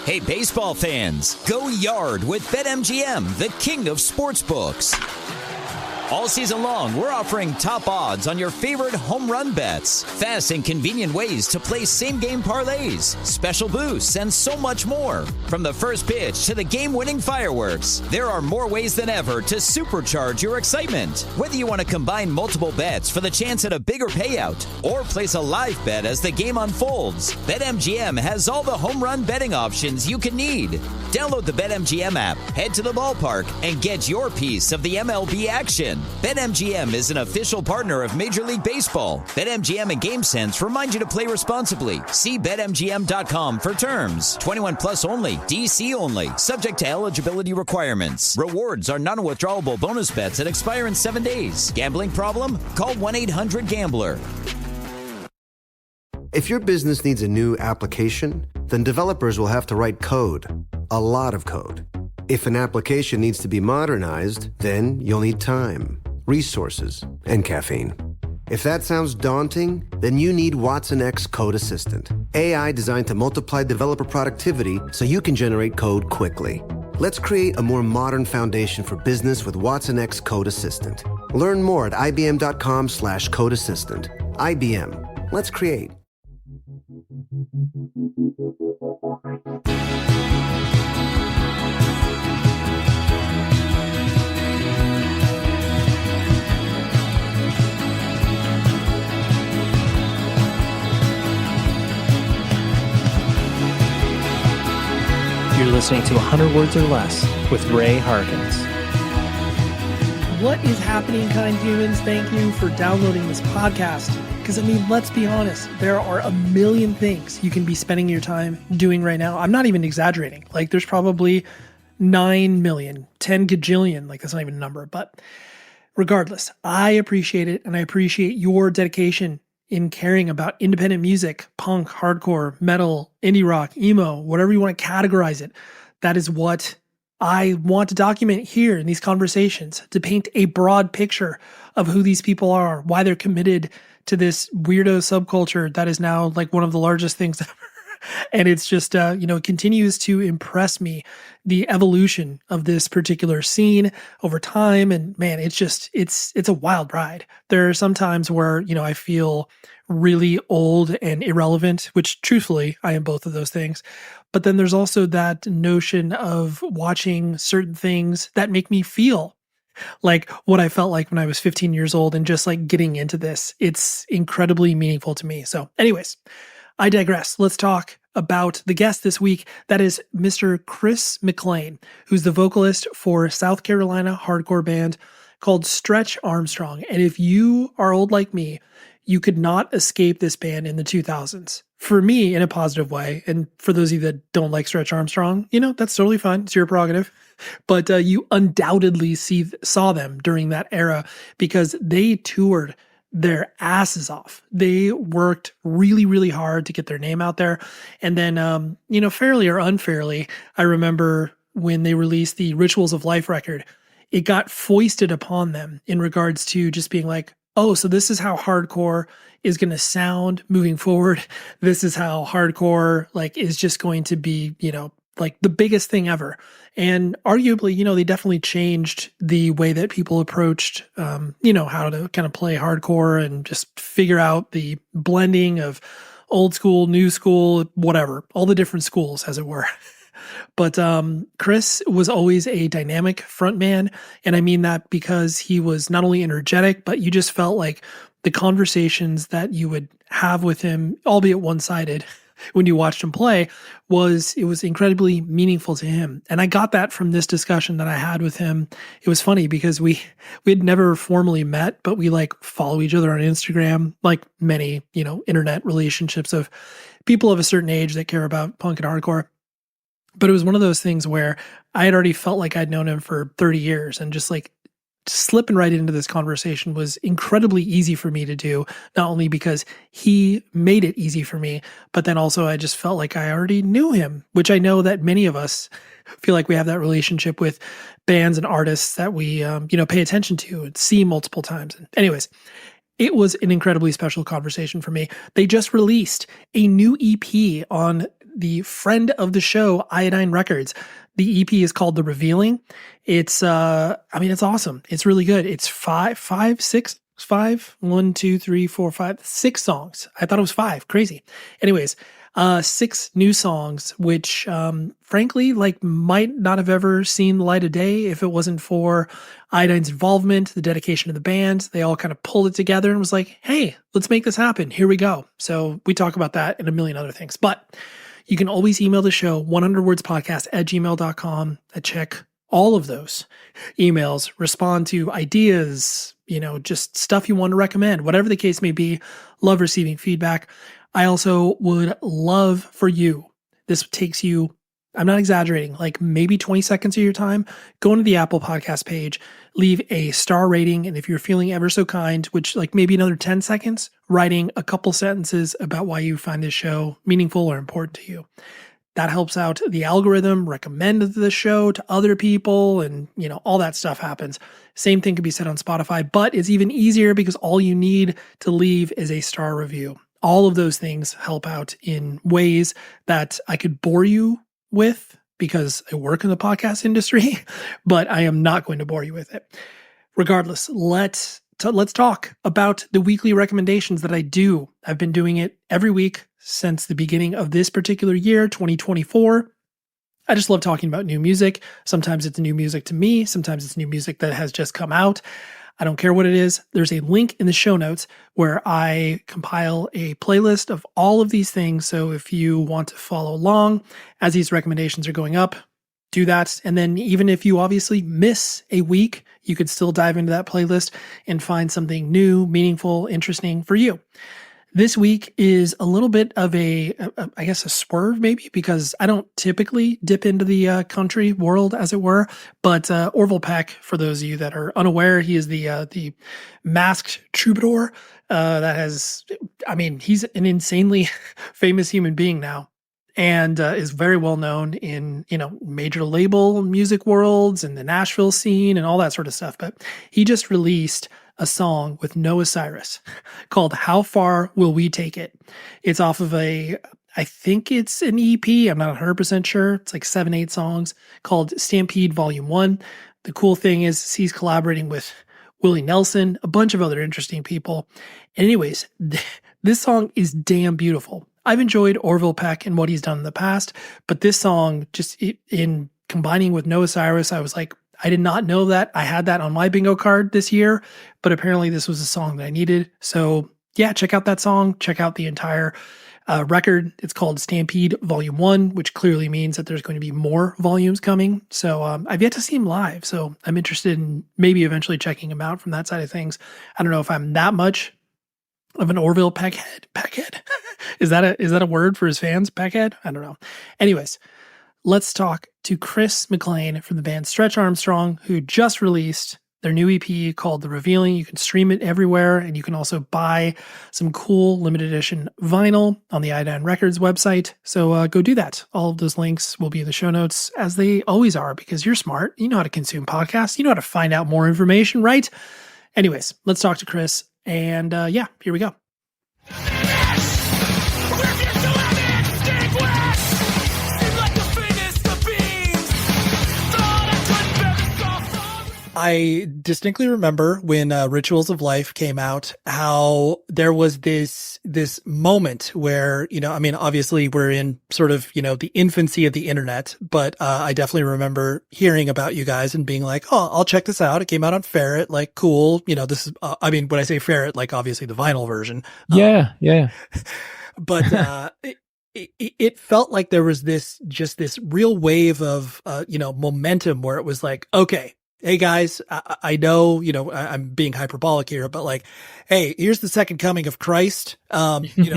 Hey, baseball fans, go yard with BetMGM, the king of sportsbooks. All season long, we're offering top odds on your favorite home run bets, fast and convenient ways to play same-game parlays, special boosts, and so much more. From the first pitch to the game-winning fireworks, there are more ways than ever to supercharge your excitement. Whether you want to combine multiple bets for the chance at a bigger payout or place a live bet as the game unfolds, BetMGM has all the home run betting options you can need. Download the BetMGM app, head to the ballpark, and get your piece of the MLB action. BetMGM is an official partner of Major League Baseball. BetMGM and GameSense remind you to play responsibly. See BetMGM.com for terms. 21 plus only. DC only. Subject to eligibility requirements. Rewards are non-withdrawable bonus bets that expire in 7 days. Gambling problem? Call 1-800-GAMBLER. If your business needs a new application, then developers will have to write code. A lot of code. If an application needs to be modernized, then you'll need time, resources, and caffeine. If that sounds daunting, then you need Watson X Code Assistant, AI designed to multiply developer productivity so you can generate code quickly. Let's create a more modern foundation for business with Watson X Code Assistant. Learn more at ibm.com/code assistant. IBM. Let's create. You're listening to 100 Words or Less with Ray Harkins. What is happening, kind humans? Thank you for downloading this podcast. Because, I mean, let's be honest, there are a million things you can be spending your time doing right now. I'm not even exaggerating. Like, there's probably 9 million, 10 gajillion, like that's not even a number. But regardless, I appreciate it, and I appreciate your dedication in caring about independent music, punk, hardcore, metal, indie rock, emo, whatever you want to categorize it. That is what I want to document here in these conversations, to paint a broad picture of who these people are, why they're committed to this weirdo subculture that is now like one of the largest things ever. And it's just, it continues to impress me, the evolution of this particular scene over time. And man, it's a wild ride. There are some times where, I feel really old and irrelevant, which truthfully, I am both of those things. But then there's also that notion of watching certain things that make me feel like what I felt like when I was 15 years old and just like getting into this. It's incredibly meaningful to me. So anyways, I digress. Let's talk about the guest this week. That is Mr. Chris McLane, who's the vocalist for South Carolina hardcore band called Stretch Armstrong. And if you are old like me, you could not escape this band in the 2000s. For me, in a positive way. And for those of you that don't like Stretch Armstrong, that's totally fine. It's your prerogative. But you undoubtedly saw them during that era because they toured their asses off. They worked really, really hard to get their name out there. And then, fairly or unfairly, I remember when they released the Rituals of Life record, it got foisted upon them in regards to just being like, oh, so this is how hardcore is going to sound moving forward. This is how hardcore is just going to be, the biggest thing ever. And arguably, they definitely changed the way that people approached, how to kind of play hardcore and just figure out the blending of old school, new school, whatever, all the different schools, as it were. But Chris was always a dynamic frontman. And I mean that because he was not only energetic, but you just felt like the conversations that you would have with him, albeit one-sided, when you watched him play, it was incredibly meaningful to him. And I got that from this discussion that I had with him. It was funny because we had never formally met, but we follow each other on Instagram, like many, internet relationships of people of a certain age that care about punk and hardcore. But it was one of those things where I had already felt like I'd known him for 30 years and just slipping right into this conversation was incredibly easy for me to do, not only because he made it easy for me, but then also I just felt like I already knew him, which I know that many of us feel like we have that relationship with bands and artists that we, pay attention to and see multiple times. And anyways, it was an incredibly special conversation for me. They just released a new EP on the friend of the show, Iodine Records. The EP is called The Revealing. It's it's awesome. It's really good. It's six songs. I thought it was 5. Crazy. Anyways, 6 new songs, which, frankly, like might not have ever seen the light of day if it wasn't for Iodine's involvement, the dedication of the band. They all kind of pulled it together and was like, hey, let's make this happen. Here we go. So we talk about that and a million other things, but you can always email the show 100wordspodcast@gmail.com. I check all of those emails, respond to ideas, just stuff you want to recommend, whatever the case may be. Love receiving feedback. I also would love for you, this takes you, I'm not exaggerating, like maybe 20 seconds of your time, go into the Apple Podcast page, leave a star rating, and if you're feeling ever so kind, which like maybe another 10 seconds, writing a couple sentences about why you find this show meaningful or important to you. That helps out the algorithm, recommend the show to other people, and all that stuff happens. Same thing could be said on Spotify, but it's even easier because all you need to leave is a star review. All of those things help out in ways that I could bore you with because I work in the podcast industry, but I am not going to bore you with it. Regardless, let's talk about the weekly recommendations that I do. I've been doing it every week since the beginning of this particular year, 2024. I just love talking about new music. Sometimes it's new music to me. Sometimes it's new music that has just come out. I don't care what it is. There's a link in the show notes where I compile a playlist of all of these things. So if you want to follow along as these recommendations are going up, do that. And then even if you obviously miss a week, you could still dive into that playlist and find something new, meaningful, interesting for you. This week is a little bit of a swerve maybe, because I don't typically dip into the country world, as it were. But Orville Peck, for those of you that are unaware, he is the masked troubadour he's an insanely famous human being now, and is very well known in, major label music worlds and the Nashville scene and all that sort of stuff. But he just released a song with Noah Cyrus called How Far Will We Take It? It's off of I think it's an EP. I'm not 100% sure. It's like 7-8 songs called Stampede Volume 1. The cool thing is he's collaborating with Willie Nelson, a bunch of other interesting people. Anyways, this song is damn beautiful. I've enjoyed Orville Peck and what he's done in the past, but this song, just in combining with Noah Cyrus, I was like, I did not know that I had that on my bingo card this year, but apparently this was a song that I needed. So yeah, check out that song. Check out the entire record. It's called Stampede Volume 1, which clearly means that there's going to be more volumes coming. So I've yet to see him live, so I'm interested in maybe eventually checking him out from that side of things. I don't know if I'm that much of an Orville Peckhead. Is that a word for his fans? Peckhead? I don't know. Anyways, let's talk to Chris McLane from the band Stretch Armstrong, who just released their new EP called The Revealing. You can stream it everywhere, and you can also buy some cool limited edition vinyl on the Iodine Records website. So go do that. All of those links will be in the show notes, as they always are, because you're smart. You know how to consume podcasts. You know how to find out more information, right? Anyways, let's talk to Chris. And here we go. I distinctly remember when Rituals of Life came out, how there was this moment where, obviously we're in sort of, the infancy of the internet, but I definitely remember hearing about you guys and being like, oh, I'll check this out. It came out on Ferret, like, cool. This is, when I say Ferret, like obviously the vinyl version. Yeah. But it felt like there was this real wave of, momentum where it was like, okay, hey guys, I know, I'm being hyperbolic here, but like, hey, here's the second coming of Christ.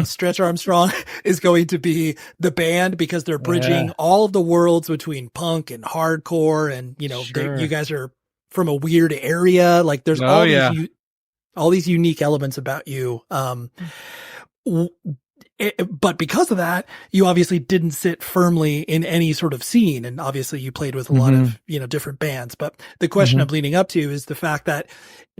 Stretch Armstrong is going to be the band because they're bridging all of the worlds between punk and hardcore. And, you guys are from a weird area. Like there's all these unique elements about you. But because of that, you obviously didn't sit firmly in any sort of scene. And obviously you played with a lot of, different bands. But the question I'm leading up to is the fact that,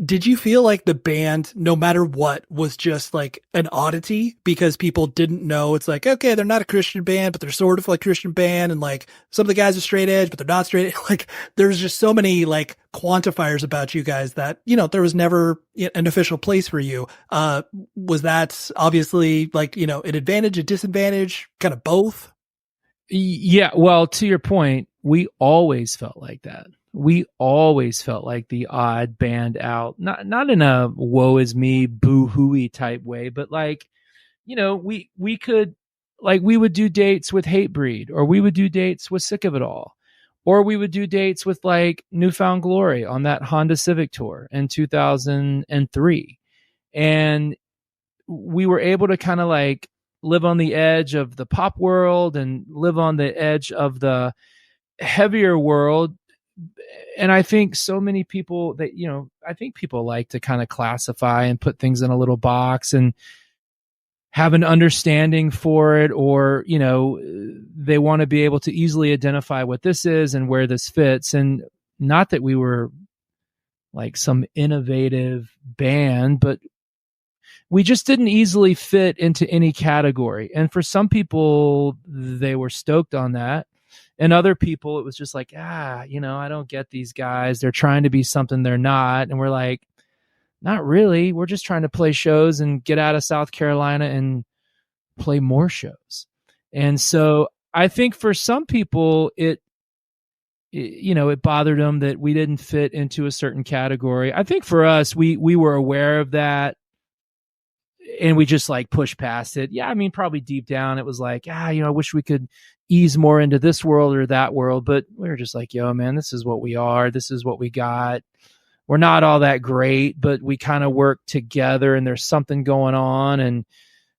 did you feel like the band, no matter what, was just like an oddity because people didn't know? It's like, okay, they're not a Christian band, but they're sort of like Christian band. And like some of the guys are straight edge, but they're not straight edge. Like there's just so many like quantifiers about you guys that, there was never an official place for you. Was that obviously like, an advantage, a disadvantage, kind of both? Yeah. Well, to your point, we always felt like that. We always felt like the odd band out, not in a woe is me, boo-hooey type way, but like, we could, like, we would do dates with Hatebreed, or we would do dates with Sick of It All, or we would do dates with like Newfound Glory on that Honda Civic tour in 2003. And we were able to kind of like live on the edge of the pop world and live on the edge of the heavier world. And I think so many people that, I think people like to kind of classify and put things in a little box and have an understanding for it, or, they want to be able to easily identify what this is and where this fits. And not that we were like some innovative band, but we just didn't easily fit into any category. And for some people, they were stoked on that. And other people, it was just like, I don't get these guys. They're trying to be something they're not. And we're like, not really. We're just trying to play shows and get out of South Carolina and play more shows. And so I think for some people, it bothered them that we didn't fit into a certain category. I think for us, we were aware of that. And we just like pushed past it. Yeah, I mean, probably deep down, it was like, I wish we could ease more into this world or that world. But we were just like, yo, man, this is what we are. This is what we got. We're not all that great, but we kind of work together and there's something going on and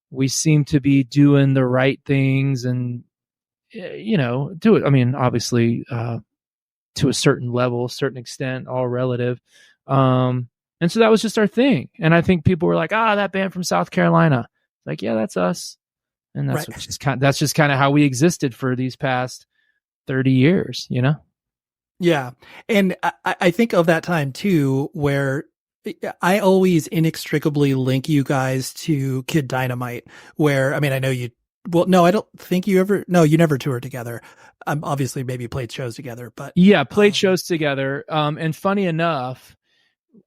we seem to be doing the right things and, do it. I mean, obviously, to a certain level, a certain extent, all relative. And so that was just our thing. And I think people were like, that band from South Carolina. Like, yeah, that's us. And that's right. That's just kind of how we existed for these past 30 years, Yeah. And I think of that time too, where I always inextricably link you guys to Kid Dynamite, where, I mean, I know you, well, no, I don't think you never toured together. Obviously maybe played shows together, but yeah, played shows together. And funny enough,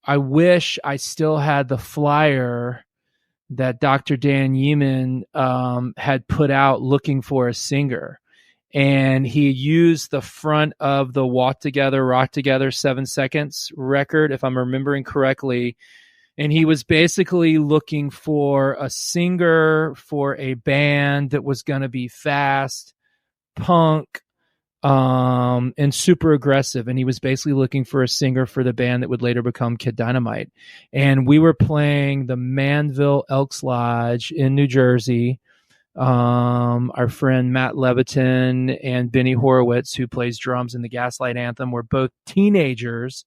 I wish I still had the flyer that Dr. Dan Yeaman had put out looking for a singer. And he used the front of the Walk Together, Rock Together 7 Seconds record, if I'm remembering correctly. And he was basically looking for a singer for a band that was going to be fast, punk, and super aggressive. And he was basically looking for a singer for the band that would later become Kid Dynamite. And we were playing the Manville Elks Lodge in New Jersey. Our friend Matt Levitin and Benny Horowitz, who plays drums in the Gaslight Anthem, were both teenagers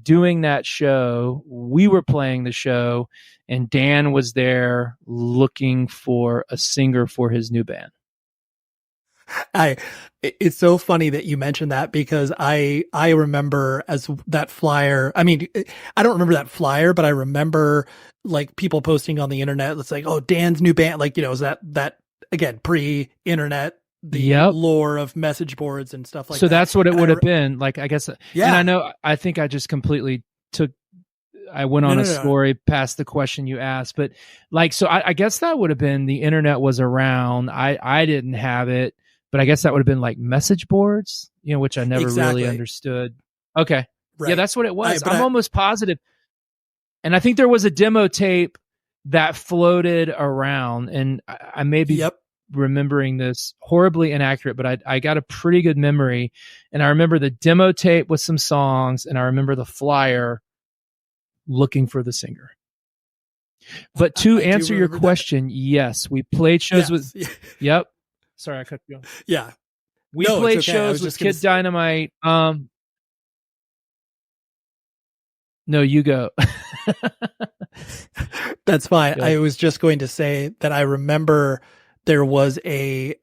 doing that show. We were playing the show, and Dan was there looking for a singer for his new band. It's so funny that you mentioned that, because I remember as that flyer. I mean, I don't remember that flyer, but I remember like people posting on the internet. It's like, oh, Dan's new band. Like, is that again, pre-internet, the lore of message boards and stuff like that. So that's what it would have been. Like, I guess, yeah. And I think I just completely I went on a story past the question you asked, but like, so I guess that would have been, the internet was around. I didn't have it, but I guess that would have been like message boards, which I never really understood. Okay. Right. Yeah, that's what it was. I'm almost positive. And I think there was a demo tape that floated around, and I may be remembering this horribly inaccurate, but I got a pretty good memory. And I remember the demo tape with some songs, and I remember the flyer looking for the singer. But to answer your question, yes, we played shows with, yep. Sorry, I cut you off. Yeah. We played shows with Kid Dynamite. No, you go. That's fine. Yeah. I was just going to say that I remember there was a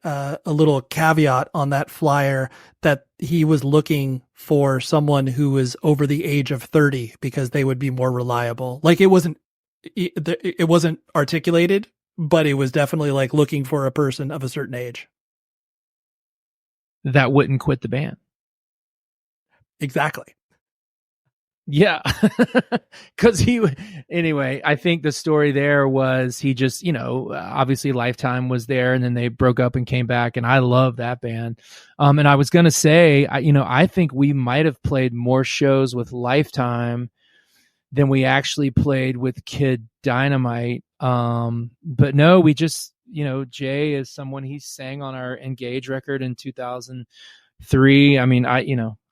little caveat on that flyer that he was looking for someone who was over the age of 30 because they would be more reliable. Like it wasn't articulated, but it was definitely like looking for a person of a certain age that wouldn't quit the band. Exactly. Yeah. Anyway, I think the story there was he just, obviously Lifetime was there and then they broke up and came back. And I love that band. And I was going to say, I think we might have played more shows with Lifetime than we actually played with Kid Dynamite. But no, we just, Jay is someone he sang on our Engage record in 2003. I mean,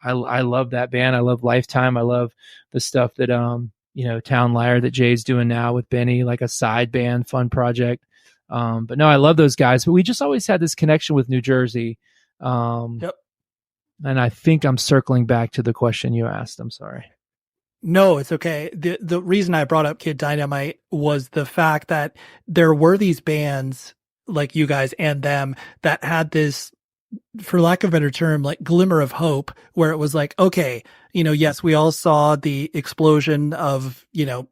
I love that band. I love Lifetime. I love the stuff that, Town Liar that Jay's doing now with Benny, like a side band, fun project. But no, I love those guys, but we just always had this connection with New Jersey. Yep. And I think I'm circling back to the question you asked. I'm sorry. No, it's okay. The reason I brought up Kid Dynamite was the fact that there were these bands like you guys and them that had this, for lack of a better term, like glimmer of hope, where it was like, okay, yes, we all saw the explosion of,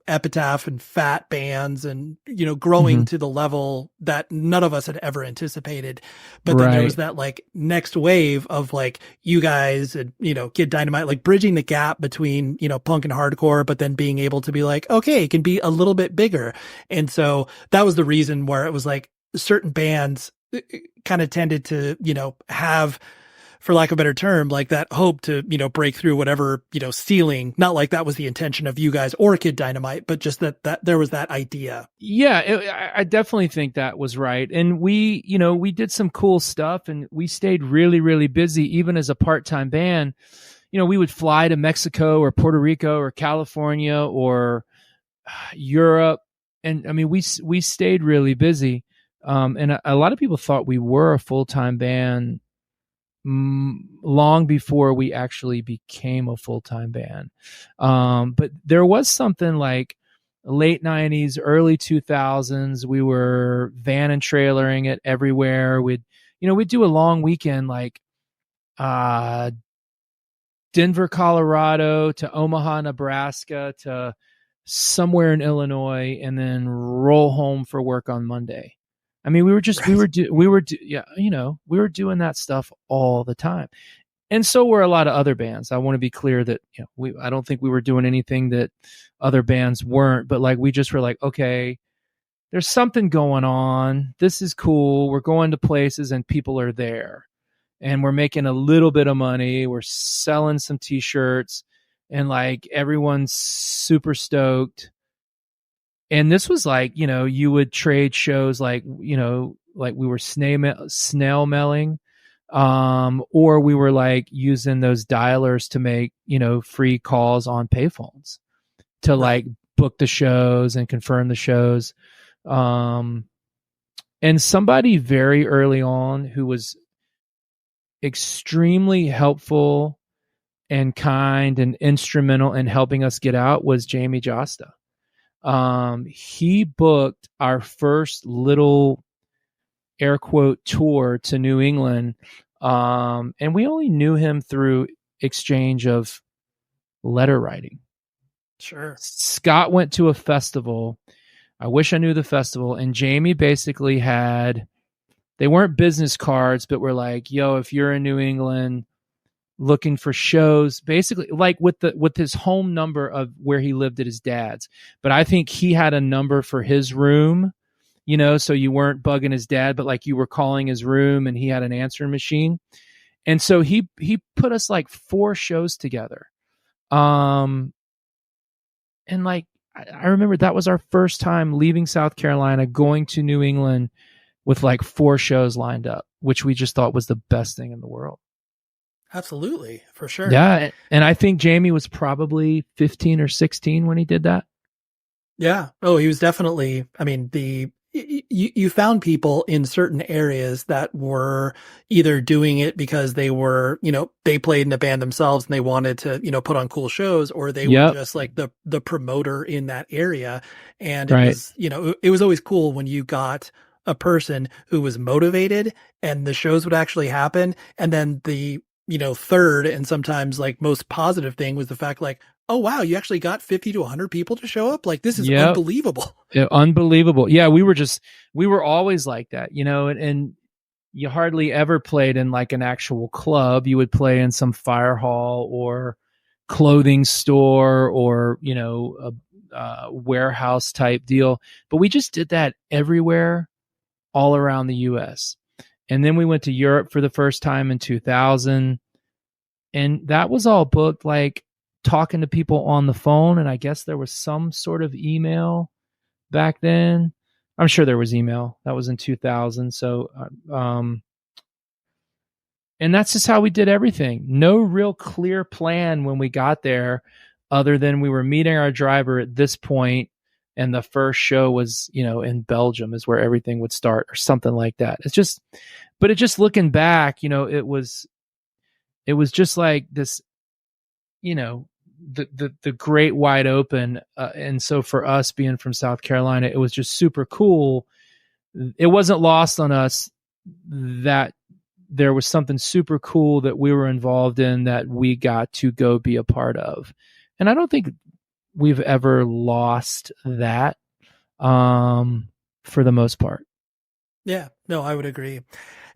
Epitaph and Fat bands and, growing to the level that none of us had ever anticipated. But then there was that like next wave of like you guys and, Kid Dynamite, like bridging the gap between, punk and hardcore, but then being able to be like, okay, it can be a little bit bigger. And so that was the reason where it was like certain bands kind of tended to, have, for lack of a better term, like that hope to, break through whatever, ceiling. Not like that was the intention of you guys or Kid Dynamite, but just that there was that idea. Yeah, I definitely think that was right. And we did some cool stuff and we stayed really, really busy, even as a part-time band. We would fly to Mexico or Puerto Rico or California or Europe. And I mean, we stayed really busy. And a lot of people thought we were a full-time band long before we actually became a full-time band. But there was something like late 90s, early 2000s. We were van and trailering it everywhere. We'd do a long weekend, like Denver, Colorado to Omaha, Nebraska to somewhere in Illinois, and then roll home for work on Monday. I mean, we were doing that stuff all the time. And so were a lot of other bands. I want to be clear that, I don't think we were doing anything that other bands weren't, but like, we just were like, okay, there's something going on. This is cool. We're going to places and people are there and we're making a little bit of money. We're selling some t-shirts and like, everyone's super stoked. And this was like, you would trade shows like, like we were snail mailing, or we were like using those dialers to make, free calls on payphones to like book the shows and confirm the shows. And somebody very early on who was extremely helpful and kind and instrumental in helping us get out was Jamie Josta. He booked our first little air quote tour to New England. And we only knew him through exchange of letter writing. Sure. Scott went to a festival. I wish I knew the festival. And Jamie basically they weren't business cards, but were like, yo, if you're in New England looking for shows, basically like with his home number of where he lived at his dad's. But I think he had a number for his room, so you weren't bugging his dad, but like you were calling his room and he had an answering machine. And so he put us like 4 shows together. And like, I remember that was our first time leaving South Carolina, going to New England with like 4 shows lined up, which we just thought was the best thing in the world. Absolutely, for sure. Yeah, and I think Jamie was probably 15 or 16 when he did that. Yeah. Oh, he was definitely, I mean, you found people in certain areas that were either doing it because they were, they played in a band themselves and they wanted to, put on cool shows, or they were just like the promoter in that area. And it was, it was always cool when you got a person who was motivated and the shows would actually happen. And then the, third and sometimes like most positive thing was the fact like, oh, wow, you actually got 50 to 100 people to show up. Like, this is unbelievable. Yeah, unbelievable. Yeah. We were always like that, and you hardly ever played in like an actual club. You would play in some fire hall or clothing store or, a warehouse type deal. But we just did that everywhere, all around the US. And then we went to Europe for the first time in 2000. And that was all booked, like talking to people on the phone. And I guess there was some sort of email back then. I'm sure there was email. That was in 2000. So, and that's just how we did everything. No real clear plan when we got there, other than we were meeting our driver at this point, and the first show was, in Belgium is where everything would start or something like that. But looking back, it was just like this, the great wide open. And so for us being from South Carolina, it was just super cool. It wasn't lost on us that there was something super cool that we were involved in that we got to go be a part of. And I don't think we've ever lost that, for the most part. Yeah, no, I would agree.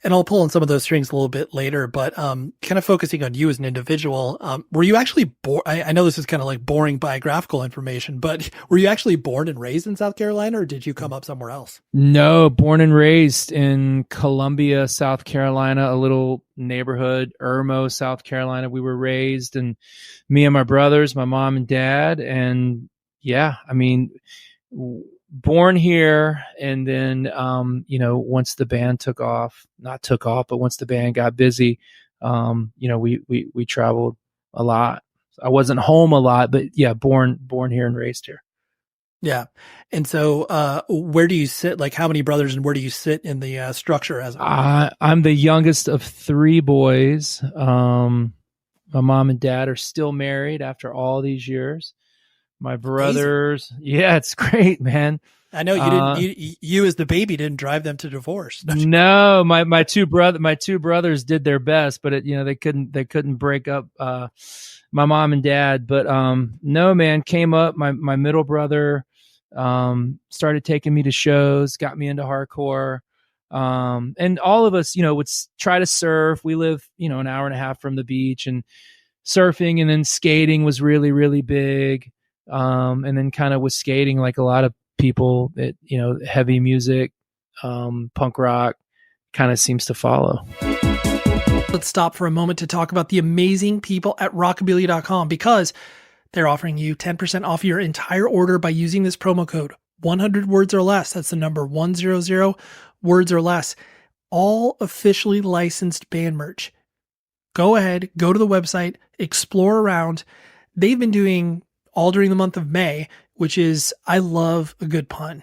And I'll pull on some of those strings a little bit later, but kind of focusing on you as an individual, were you actually born? I know this is kind of like boring biographical information, but were you actually born and raised in South Carolina, or did you come up somewhere else? No, born and raised in Columbia, South Carolina, a little neighborhood, Irmo, South Carolina. We were raised, and me and my brothers, my mom and dad, and yeah, I mean, born here, and then once the band but once the band got busy, we traveled a lot. I wasn't home a lot, but yeah, born here and raised here. Yeah. And so where do you sit? Like, how many brothers, and where do you sit in the structure as I'm the youngest of three boys. My mom and dad are still married after all these years. My brothers, yeah, it's great, man. I know you didn't. You as the baby didn't drive them to divorce. No, my two brothers did their best, but they couldn't break up my mom and dad. But no, man, came up. My middle brother started taking me to shows, got me into hardcore, and all of us, would try to surf. We live, an hour and a half from the beach, and surfing, and then skating was really, really big. And then kind of with skating, like a lot of people, that heavy music, punk rock kind of seems to follow. Let's stop for a moment to talk about the amazing people at rockabilly.com, because they're offering you 10% off your entire order by using this promo code 100 words or less. That's the number 100 words or less. All officially licensed band merch. Go ahead, go to the website, explore around. They've been doing all during the month of May, which is, I love a good pun.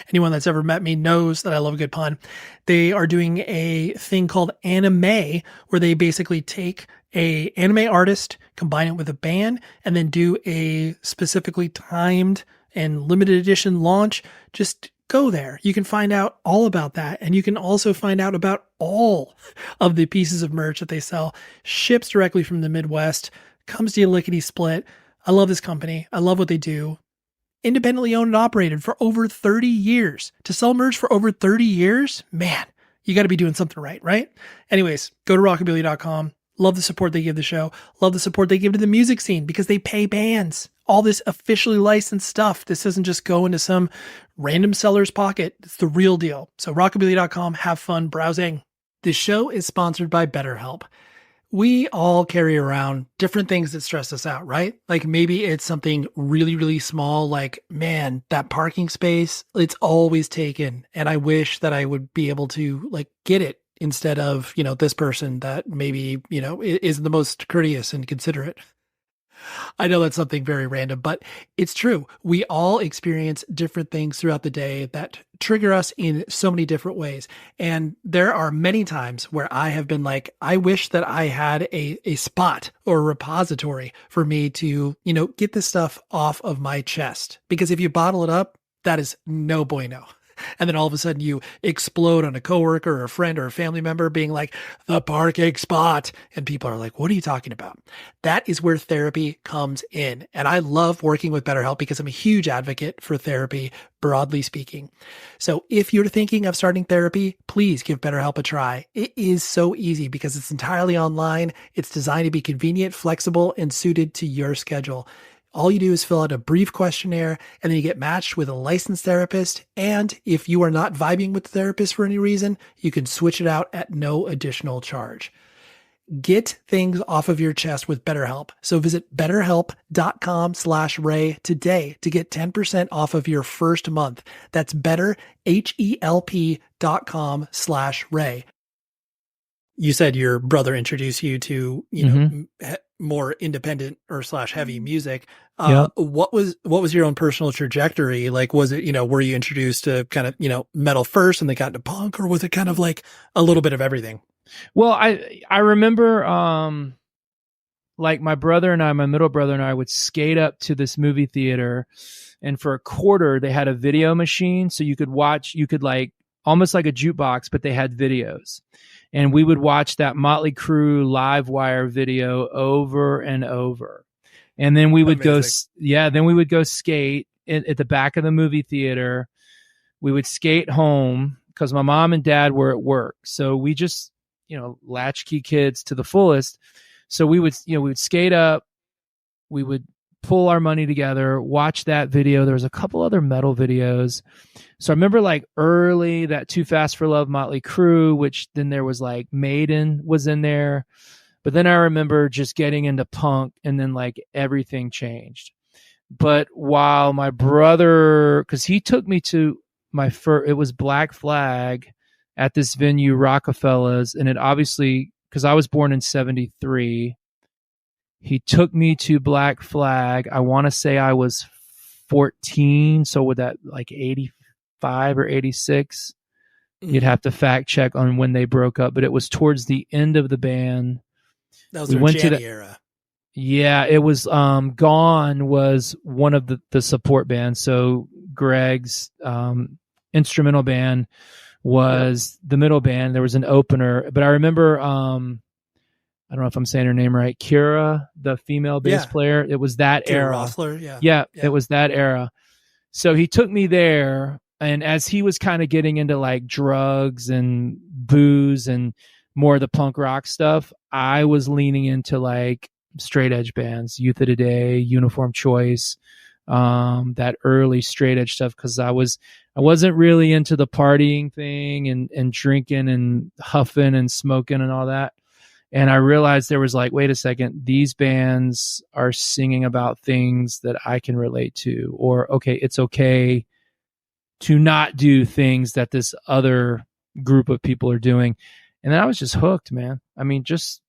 Anyone that's ever met me knows that I love a good pun. They are doing a thing called anime, where they basically take a anime artist, combine it with a band, and then do a specifically timed and limited edition launch. Just go there. You can find out all about that. And you can also find out about all of the pieces of merch that they sell. Ships directly from the Midwest, comes to you lickety split. I love this company. I love what they do. Independently owned and operated for over 30 years. To sell merch for over 30 years, man, you got to be doing something right? Anyways, go to rockabilly.com. Love the support they give the show. Love the support they give to the music scene, because they pay bands. All this officially licensed stuff. This doesn't just go into some random seller's pocket. It's the real deal. So rockabilly.com, have fun browsing. This show is sponsored by BetterHelp. We all carry around different things that stress us out, right? Like maybe it's something really, really small, like, man, that parking space, it's always taken. And I wish that I would be able to like get it instead of, this person that maybe, isn't the most courteous and considerate. I know that's something very random, but it's true. We all experience different things throughout the day that trigger us in so many different ways. And there are many times where I have been like, I wish that I had a spot or a repository for me to, get this stuff off of my chest. Because if you bottle it up, that is no bueno. and then all of a sudden you explode on a coworker or a friend or a family member being like, the parking spot. And people are like, what are you talking about? That is where therapy comes in. And I love working with BetterHelp because I'm a huge advocate for therapy, broadly speaking. So if you're thinking of starting therapy, please give BetterHelp a try. It is so easy because it's entirely online. It's designed to be convenient, flexible, and suited to your schedule. All you do is fill out a brief questionnaire, and then you get matched with a licensed therapist. And if you are not vibing with the therapist for any reason, you can switch it out at no additional charge. Get things off of your chest with BetterHelp. So visit betterhelp.com/Ray today to get 10% off of your first month. That's betterhelp.com/Ray. You said your brother introduced you to, more independent or /heavy music. What was your own personal trajectory? Like, was it, were you introduced to kind of, metal first and they got into punk, or was it kind of like a little bit of everything? Well, I remember, like my middle brother and I would skate up to this movie theater, and for a quarter they had a video machine. So you could like almost like a jukebox, but they had videos. And we would watch that Motley Crue Live Wire video over and over. And then we would go skate at the back of the movie theater. We would skate home because my mom and dad were at work. So we just, latchkey kids to the fullest. So we would skate up, we would pull our money together, watch that video. There was a couple other metal videos. So I remember like early that Too Fast for Love Motley Crue, which then there was like Maiden was in there. But then I remember just getting into punk, and then like everything changed. But while my brother, because he took me to it was Black Flag at this venue, Rockefeller's, and it obviously, because I was born in 1973, he took me to Black Flag. I want to say I was 14. So with that, like 85 or 86, you'd have to fact check on when they broke up, but it was towards the end of the band. That was the Janny era. Yeah, it was, Gone was one of the support bands. So Greg's, instrumental band was the middle band. There was an opener, but I remember, I don't know if I'm saying her name right, Kira, the female bass player. It was that Kira era. Roessler, yeah, it was that era. So he took me there, and as he was kind of getting into like drugs and booze and more of the punk rock stuff, I was leaning into like straight edge bands, Youth of Today, Uniform Choice, that early straight edge stuff, because I wasn't really into the partying thing and drinking and huffing and smoking and all that. And I realized there was like, wait a second, these bands are singing about things that I can relate to, or okay, it's okay to not do things that this other group of people are doing. And then I was just hooked, man. I mean, just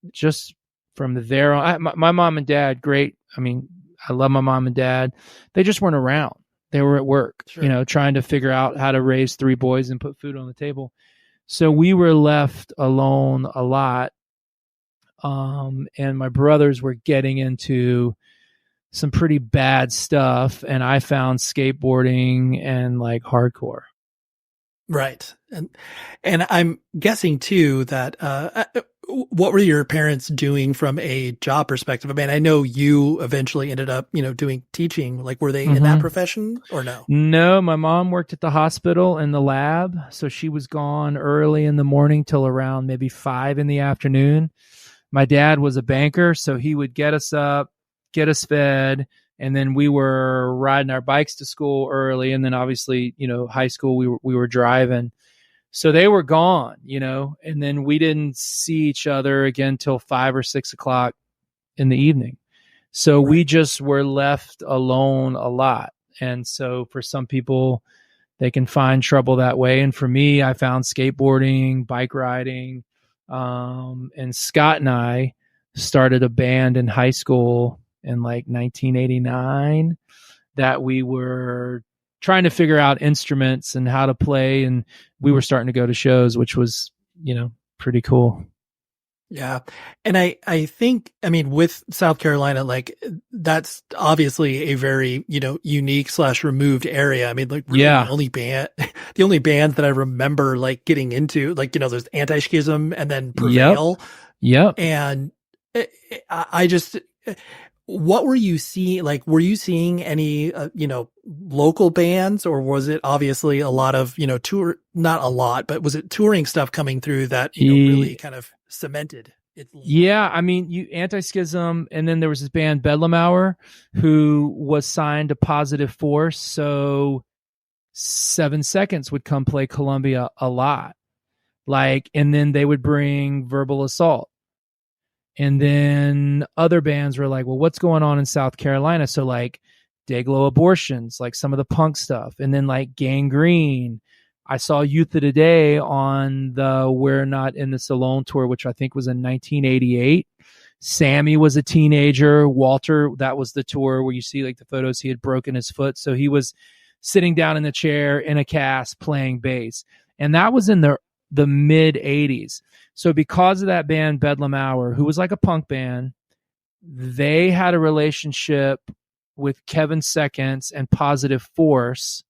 from there on, my mom and dad, great. I mean, I love my mom and dad. They just weren't around. They were at work, sure, trying to figure out how to raise 3 boys and put food on the table. So we were left alone a lot. And my brothers were getting into some pretty bad stuff, and I found skateboarding and like hardcore. Right. And I'm guessing too that, what were your parents doing from a job perspective? I mean, I know you eventually ended up, doing teaching. Like, were they in that profession or no? No, my mom worked at the hospital in the lab. So she was gone early in the morning till around maybe 5 in the afternoon. My dad was a banker, so he would get us up, get us fed, and then we were riding our bikes to school early. And then obviously, high school, we were driving. So they were gone, and then we didn't see each other again till 5 or 6 o'clock in the evening. So we just were left alone a lot. And so for some people, they can find trouble that way. And for me, I found skateboarding, bike riding. And Scott and I started a band in high school in like 1989 that we were trying to figure out instruments and how to play. And we were starting to go to shows, which was, pretty cool. Yeah. And I think, I mean, with South Carolina, like that's obviously a very, unique / removed area. I mean, like really Yeah. the only bands that I remember like getting into, like, there's Anti-Schism and then Yep. Prevail. Yep. And I just, what were you seeing? Like, were you seeing any, local bands, or was it obviously a lot of, not a lot, but was it touring stuff coming through that, really kind of cemented it? Yeah. I mean, Anti-Schism, and then there was this band Bedlam Hour who was signed to Positive Force. So 7 Seconds would come play Columbia a lot. Like, and then they would bring Verbal Assault. And then other bands were like, well, what's going on in South Carolina? So like Dayglow Abortions, like some of the punk stuff. And then like Gangrene. I saw Youth of Today on the We're Not in This Alone tour, which I think was in 1988. Sammy was a teenager. Walter, that was the tour where you see like the photos, he had broken his foot. So he was sitting down in the chair in a cast playing bass. And that was in the mid 80s. So because of that band, Bedlam Hour, who was like a punk band, they had a relationship with Kevin Seconds and Positive Force.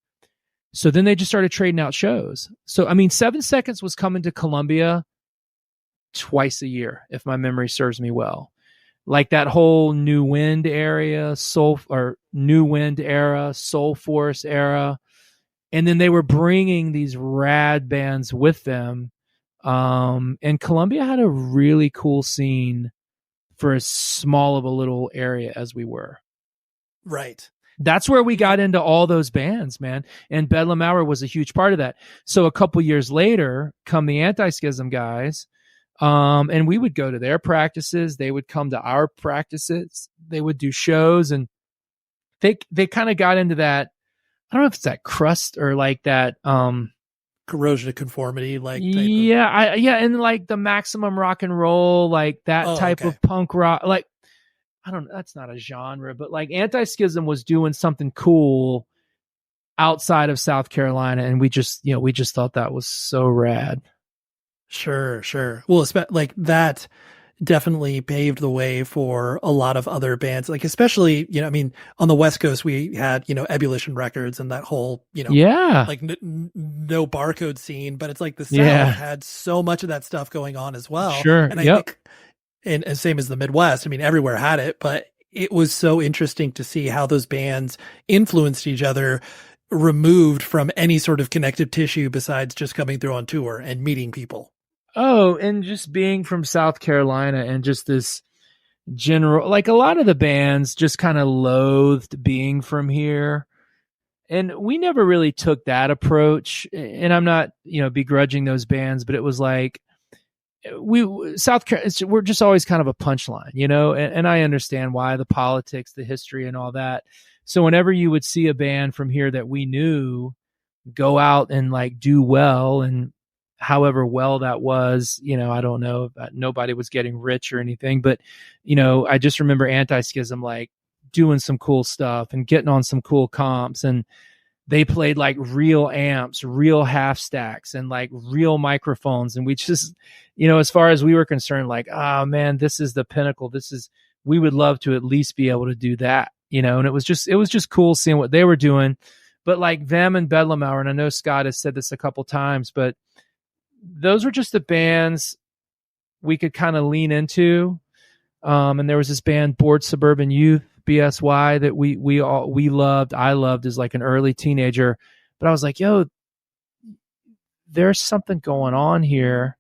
So then they just started trading out shows. So, I mean, 7 Seconds was coming to Columbia twice a year, if my memory serves me well. Like that whole New Wind area, New Wind era, Soul Force era. And then they were bringing these rad bands with them. And Columbia had a really cool scene for as small of a little area as we were. Right. That's where we got into all those bands, man. And Bedlam Hour was a huge part of that. So a couple years later, come the Anti-Schism guys, and we would go to their practices. They would come to our practices. They would do shows, and they kind of got into that. I don't know if it's that crust or like that, corrosion of conformity, like and like the maximum rock and roll, like that type of punk rock, like I don't know, that's not a genre, but like Anti-Schism was doing something cool outside of South Carolina, and we just thought that was so rad. Sure. Well, like that definitely paved the way for a lot of other bands, like especially, I mean, on the West Coast, we had, Ebullition Records and that whole, like no barcode scene, but it's like the South had so much of that stuff going on as well. Sure. And I think, and same as the Midwest, I mean, everywhere had it, but it was so interesting to see how those bands influenced each other, removed from any sort of connective tissue besides just coming through on tour and meeting people. Oh, and just being from South Carolina and just this general, like a lot of the bands just kind of loathed being from here. And we never really took that approach. And I'm not, begrudging those bands, but it was like, we're just always kind of a punchline, and I understand why, the politics, the history and all that. So whenever you would see a band from here that we knew go out and like do well, and however well that was, I don't know, nobody was getting rich or anything, but I just remember Anti-Schism like doing some cool stuff and getting on some cool comps, and they played like real amps, real half stacks, and like real microphones. And we just, as far as we were concerned, like, oh man, this is the pinnacle. We would love to at least be able to do that, and it was just cool seeing what they were doing. But like them and Bedlam Hour, and I know Scott has said this a couple times, but those were just the bands we could kind of lean into. And there was this band, Bored Suburban Youth, BSY, that we loved. I loved as like an early teenager, but I was like, yo, there's something going on here.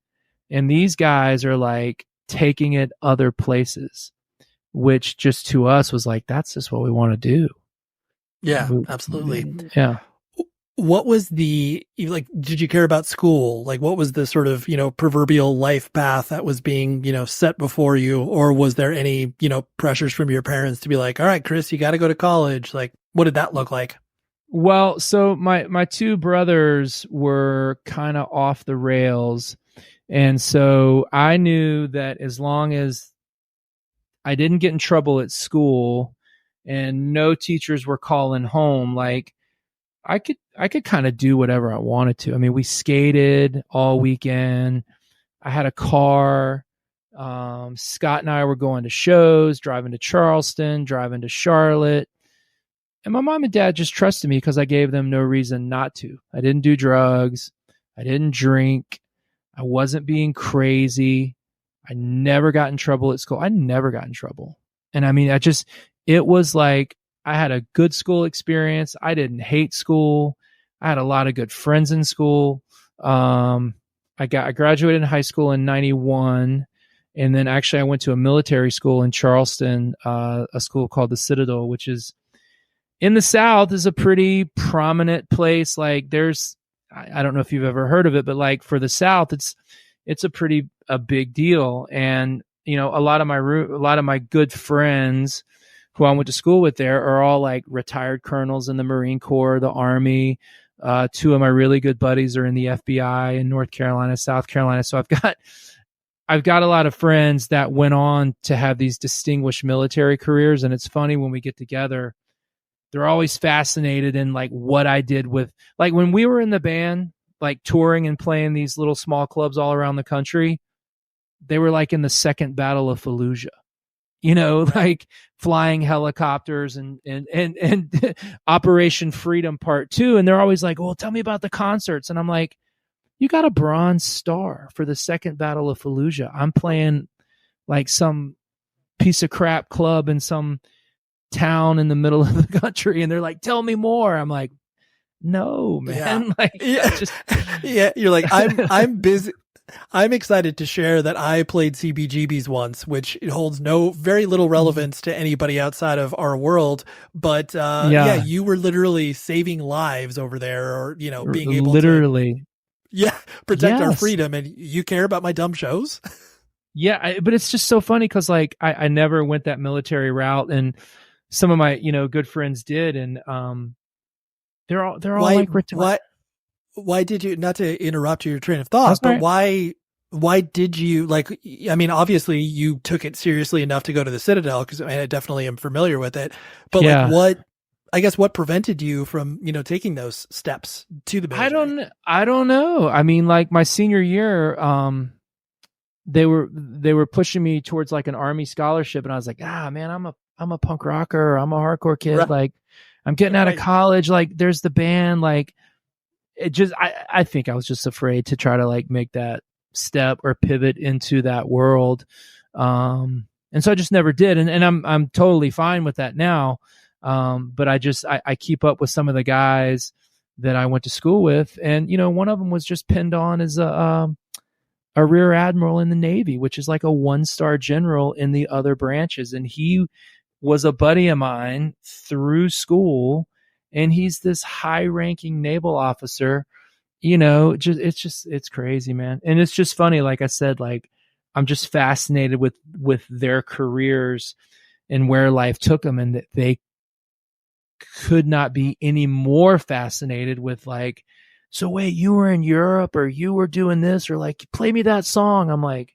And these guys are like taking it other places, which just to us was like, that's just what we want to do. Yeah, absolutely. Yeah. What was did you care about school? Like, what was the sort of, proverbial life path that was being, set before you? Or was there any, pressures from your parents to be like, all right, Chris, you got to go to college? Like, what did that look like? Well, so my two brothers were kind of off the rails. And so I knew that as long as I didn't get in trouble at school and no teachers were calling home, like, I could kind of do whatever I wanted to. I mean, we skated all weekend. I had a car. Scott and I were going to shows, driving to Charleston, driving to Charlotte. And my mom and dad just trusted me because I gave them no reason not to. I didn't do drugs. I didn't drink. I wasn't being crazy. I never got in trouble at school. I never got in trouble. And I mean, it was like I had a good school experience. I didn't hate school. I had a lot of good friends in school. I graduated in high school in 91. And then actually I went to a military school in Charleston, a school called the Citadel, which is in the South, is a pretty prominent place. Like I don't know if you've ever heard of it, but like for the South, it's a big deal. And, you know, a lot of my good friends who I went to school with there are all like retired colonels in the Marine Corps, the Army. Two of my really good buddies are in the FBI in North Carolina, South Carolina. So I've got a lot of friends that went on to have these distinguished military careers. And it's funny when we get together, they're always fascinated in like what I did with, like when we were in the band, like touring and playing these little small clubs all around the country, they were like in the second Battle of Fallujah, you know, like flying helicopters and Operation Freedom Part 2. And they're always like, well, tell me about the concerts. And I'm like, you got a Bronze Star for the second Battle of Fallujah. I'm playing like some piece of crap club in some town in the middle of the country. And they're like, tell me more. I'm like, no, man. Yeah. Yeah. You're like, I'm busy. I'm excited to share that I played CBGBs once, which holds very little relevance to anybody outside of our world. But you were literally saving lives over there, or, you know, being able to protect our freedom. And you care about my dumb shows? Yeah. But it's just so funny because like I never went that military route, and some of my, you know, good friends did. And they're all like retired. Why did you, not to interrupt your train of thought, but why did you, like, I mean, obviously you took it seriously enough to go to the Citadel, because I definitely am familiar with it, but like what prevented you from, you know, taking those steps to the military? I don't know. I mean, like my senior year, they were pushing me towards like an Army scholarship, and I was like, man, I'm a punk rocker, I'm a hardcore kid. Right. Like I'm getting out of college. Like there's the band, like, it just, I think I was just afraid to try to like make that step or pivot into that world. And so I just never did. And I'm totally fine with that now. But I keep up with some of the guys that I went to school with. And, you know, one of them was just pinned on as a rear admiral in the Navy, which is like a 1-star general in the other branches. And he was a buddy of mine through school. And he's this high-ranking naval officer, you know. It's crazy, man. And it's just funny. Like I said, like I'm just fascinated with their careers and where life took them, and that they could not be any more fascinated with like, so wait, you were in Europe, or you were doing this, or like, play me that song. I'm like,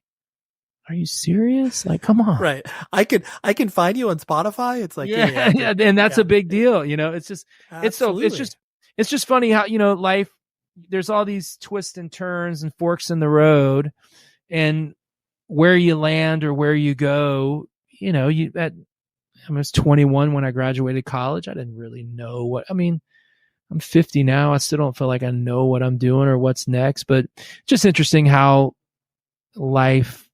are you serious? Like, come on. Right. I can find you on Spotify. It's like, and that's a big deal. You know, it's just, Absolutely. it's just funny how, you know, life, there's all these twists and turns and forks in the road, and where you land or where you go, you know, I was 21 when I graduated college. I didn't really know I'm 50 now. I still don't feel like I know what I'm doing or what's next, but just interesting how life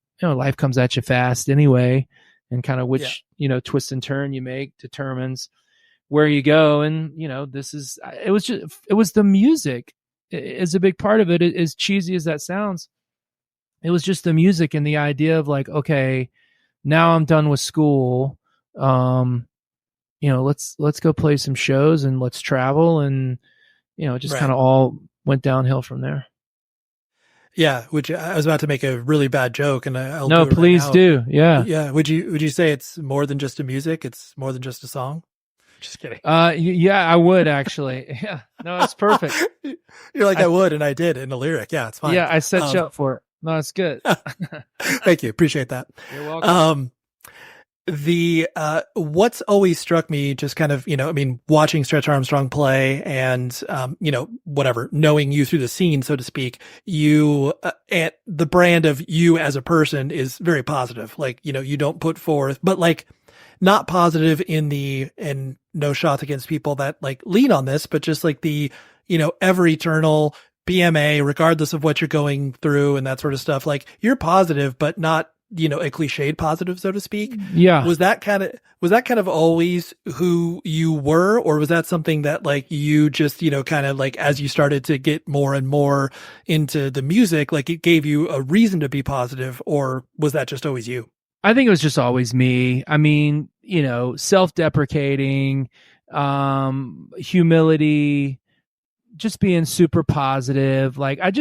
comes at you fast anyway, and kind of which, you know, twist and turn you make determines where you go. And, you know, it was the music is a big part of it. As cheesy as that sounds, it was just the music and the idea of like, okay, now I'm done with school. You know, let's go play some shows and let's travel. And, you know, it just kind of all went downhill from there. Yeah, which I was about to make a really bad joke, and I'll no, do it please right now. do. Yeah, yeah. Would you say it's more than just a music? It's more than just a song? Just kidding. Yeah, I would actually. Yeah, no, it's perfect. You're like, I would, and I did in the lyric. Yeah, it's fine. Yeah, I set you up for it. No, it's good. Thank you. Appreciate that. You're welcome. What's always struck me, just kind of, watching Stretch Armstrong play and, whatever, knowing you through the scene, so to speak, you, and the brand of you as a person is very positive. Like, you don't put forth, but like, not positive and no shots against people that like lean on this, but just like the, ever eternal BMA, regardless of what you're going through and that sort of stuff. Like, you're positive, but not, a cliched positive, so to speak. Yeah. Was that kind of always who you were, or was that something that like you just, kind of like as you started to get more and more into the music, like it gave you a reason to be positive, or was that just always you? I think it was just always me. I mean, self-deprecating, humility, just being super positive. Like I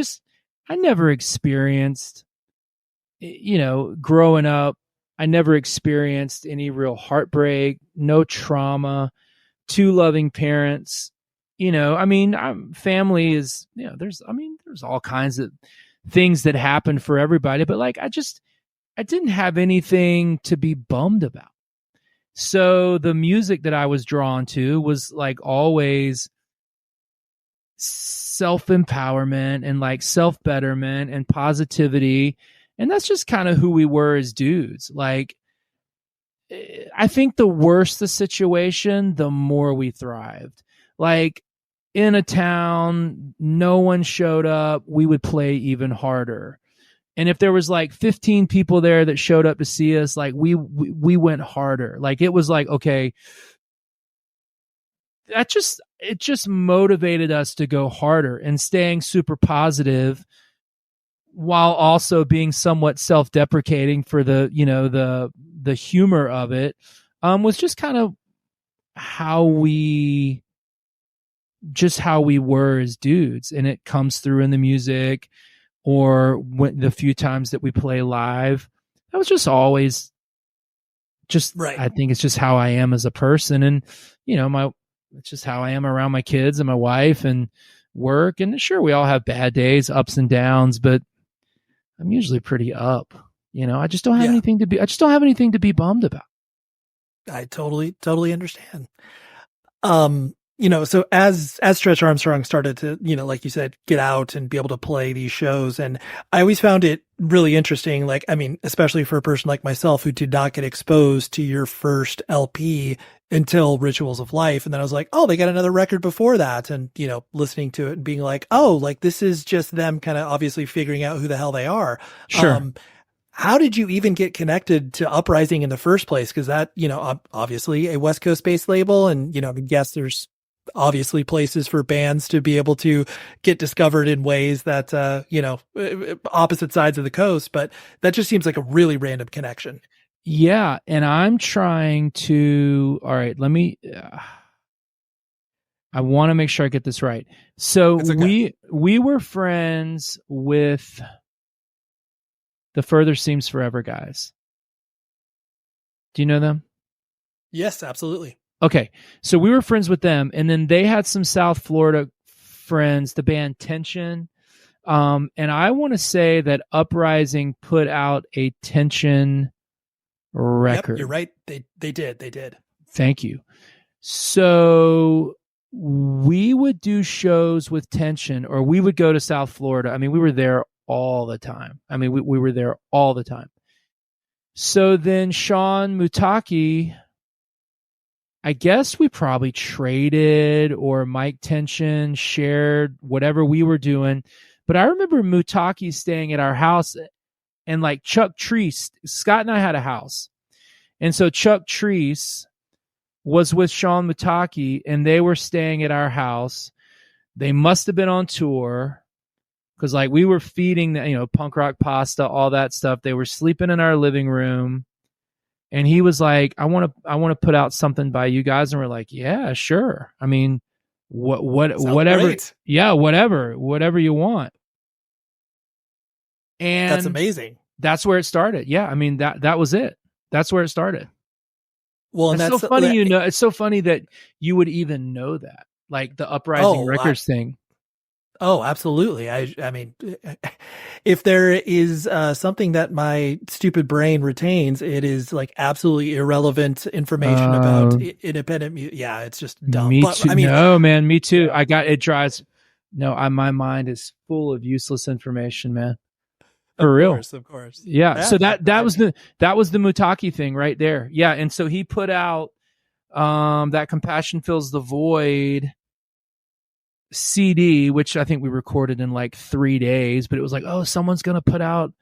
never experienced, growing up, I never experienced any real heartbreak, no trauma, two loving parents. Family is, there's all kinds of things that happen for everybody, but like, I didn't have anything to be bummed about. So the music that I was drawn to was like always self-empowerment and like self-betterment and positivity. And that's just kind of who we were as dudes. Like, I think the worse the situation, the more we thrived. Like, in a town, no one showed up, we would play even harder. And if there was like 15 people there that showed up to see us, like we went harder. Like it was like, okay, it just motivated us to go harder, and staying super positive while also being somewhat self-deprecating for the humor of it, was just kind of how we were as dudes. And it comes through in the music, or when the few times that we play live. That was just always just right. I think it's just how I am as a person, and it's just how I am around my kids and my wife and work. And sure, we all have bad days, ups and downs, but I'm usually pretty up. I just don't have anything to be bummed about. I totally understand. So as Stretch Armstrong started to, like you said, get out and be able to play these shows, and I always found it really interesting. Like, I mean, especially for a person like myself who did not get exposed to your first LP until Rituals of Life. And then I was like, oh, they got another record before that. And, listening to it and being like, oh, like this is just them kind of obviously figuring out who the hell they are. Sure. How did you even get connected to Uprising in the first place? Because that, obviously a West Coast based label, and, I guess there's obviously places for bands to be able to get discovered in ways that, opposite sides of the coast, but that just seems like a really random connection. Yeah. And I'm trying to, all right, I want to make sure I get this right. So okay. we were friends with the Further Seems Forever guys. Do you know them? Yes, absolutely. Okay. So we were friends with them, and then they had some South Florida friends, the band Tension. And I want to say that Uprising put out a Tension record. Yep, you're right. They did. Thank you. So we would do shows with Tension, or we would go to South Florida. I mean, we were there all the time. I mean, we were there all the time. So then Sean Mutaki, I guess we probably traded, or Mike Tension shared whatever we were doing. But I remember Mutaki staying at our house, and like Chuck Treese, Scott and I had a house. And so Chuck Treese was with Sean Mutaki, and they were staying at our house. They must have been on tour, because like we were feeding the, punk rock pasta, all that stuff. They were sleeping in our living room. And he was like, I want to put out something by you guys. And we're like, yeah, sure. I mean, whatever. Great. Yeah, whatever you want. And that's amazing. That's where it started. Yeah. I mean, that was it. That's where it started. Well, and it's so funny, it's so funny that you would even know that, like the Uprising Records thing. Oh, absolutely. I mean, if there is something that my stupid brain retains, it is like absolutely irrelevant information about independent music. Yeah, it's just dumb. Me But, too. I mean, No, man, me too. It drives. No, my mind is full of useless information, man. For real. Of course. Yeah. So that was the Mutaki thing right there. Yeah. And so he put out that Compassion Fills the Void CD, which I think we recorded in like 3 days, but it was like, oh, someone's gonna put out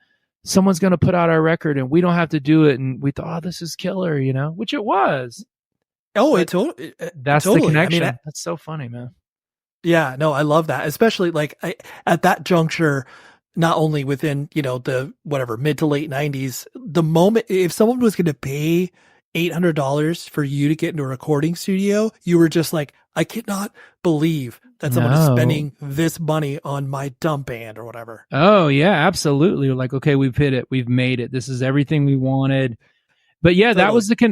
our record and we don't have to do it. And we thought, oh, this is killer, which it was. Oh, that's totally the connection. I mean, that's so funny, man. Yeah, no, I love that. Especially like at that juncture, not only within, the whatever mid to late 90s, the moment if someone was going to pay $800 for you to get into a recording studio, you were just like, I cannot believe that someone is spending this money on my dumb band or whatever. Oh yeah, absolutely. We're like, okay, we've hit it. We've made it. This is everything we wanted. But yeah, totally.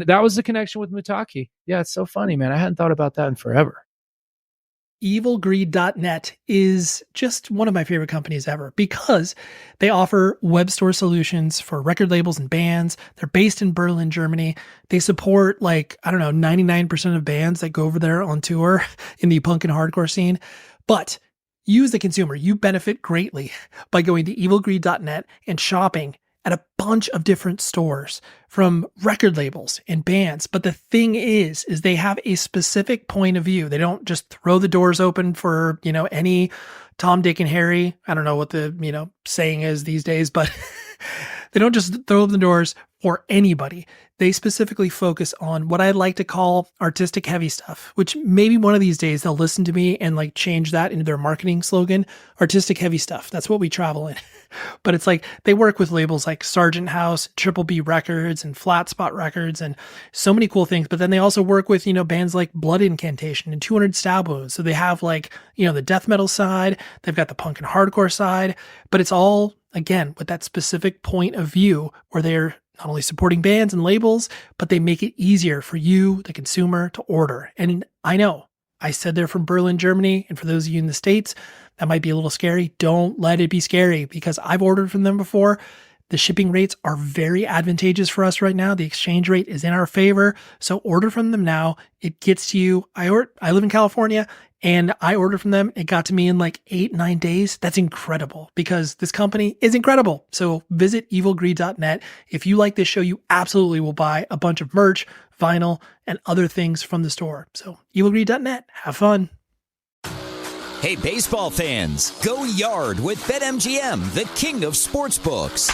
that was the connection with Mutaki. Yeah, it's so funny, man. I hadn't thought about that in forever. evilgreed.net is just one of my favorite companies ever because they offer web store solutions for record labels and bands. They're based in Berlin, Germany. They support 99% of bands that go over there on tour in the punk and hardcore scene. But you as the consumer, you benefit greatly by going to evilgreed.net and shopping at a bunch of different stores from record labels and bands. But the thing is they have a specific point of view. They don't just throw the doors open for, any Tom, Dick, and Harry. I don't know what the, saying is these days, but they don't just throw the doors for anybody. They specifically focus on what I'd like to call artistic heavy stuff, which maybe one of these days they'll listen to me and change that into their marketing slogan, artistic heavy stuff. That's what we travel in. But it's like they work with labels like Sargent House, Triple B Records, and Flat Spot Records, and so many cool things. But then they also work with, bands like Blood Incantation and 200 Stab Wounds. So they have the death metal side, they've got the punk and hardcore side, but it's all, again, with that specific point of view where they're not only supporting bands and labels, but they make it easier for you, the consumer, to order. And I know I said they're from Berlin, Germany. And for those of you in the States, that might be a little scary. Don't let it be scary because I've ordered from them before. The shipping rates are very advantageous for us right now. The exchange rate is in our favor. So order from them now. It gets to you. I live in California and I ordered from them. It got to me in 8-9 days. That's incredible because this company is incredible. So visit evilgreed.net. If you like this show, you absolutely will buy a bunch of merch, vinyl, and other things from the store. So evilgreed.net. Have fun. Hey, baseball fans, go yard with BetMGM, the king of sportsbooks.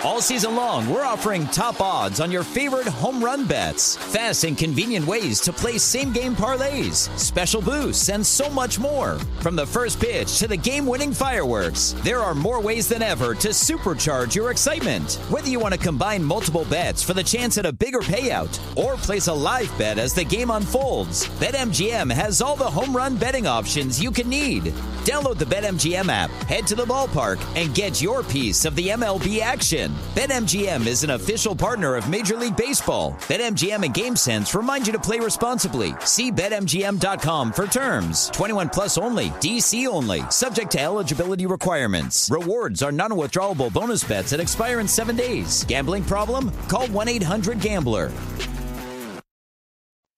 All season long, we're offering top odds on your favorite home run bets, fast and convenient ways to play same-game parlays, special boosts, and so much more. From the first pitch to the game-winning fireworks, there are more ways than ever to supercharge your excitement. Whether you want to combine multiple bets for the chance at a bigger payout or place a live bet as the game unfolds, BetMGM has all the home run betting options you can need. Download the BetMGM app, head to the ballpark, and get your piece of the MLB action. BetMGM is an official partner of Major League Baseball. BetMGM and GameSense remind you to play responsibly. See BetMGM.com for terms. 21 plus only. DC only. Subject to eligibility requirements. Rewards are non-withdrawable bonus bets that expire in 7 days. Gambling problem? Call 1-800-GAMBLER.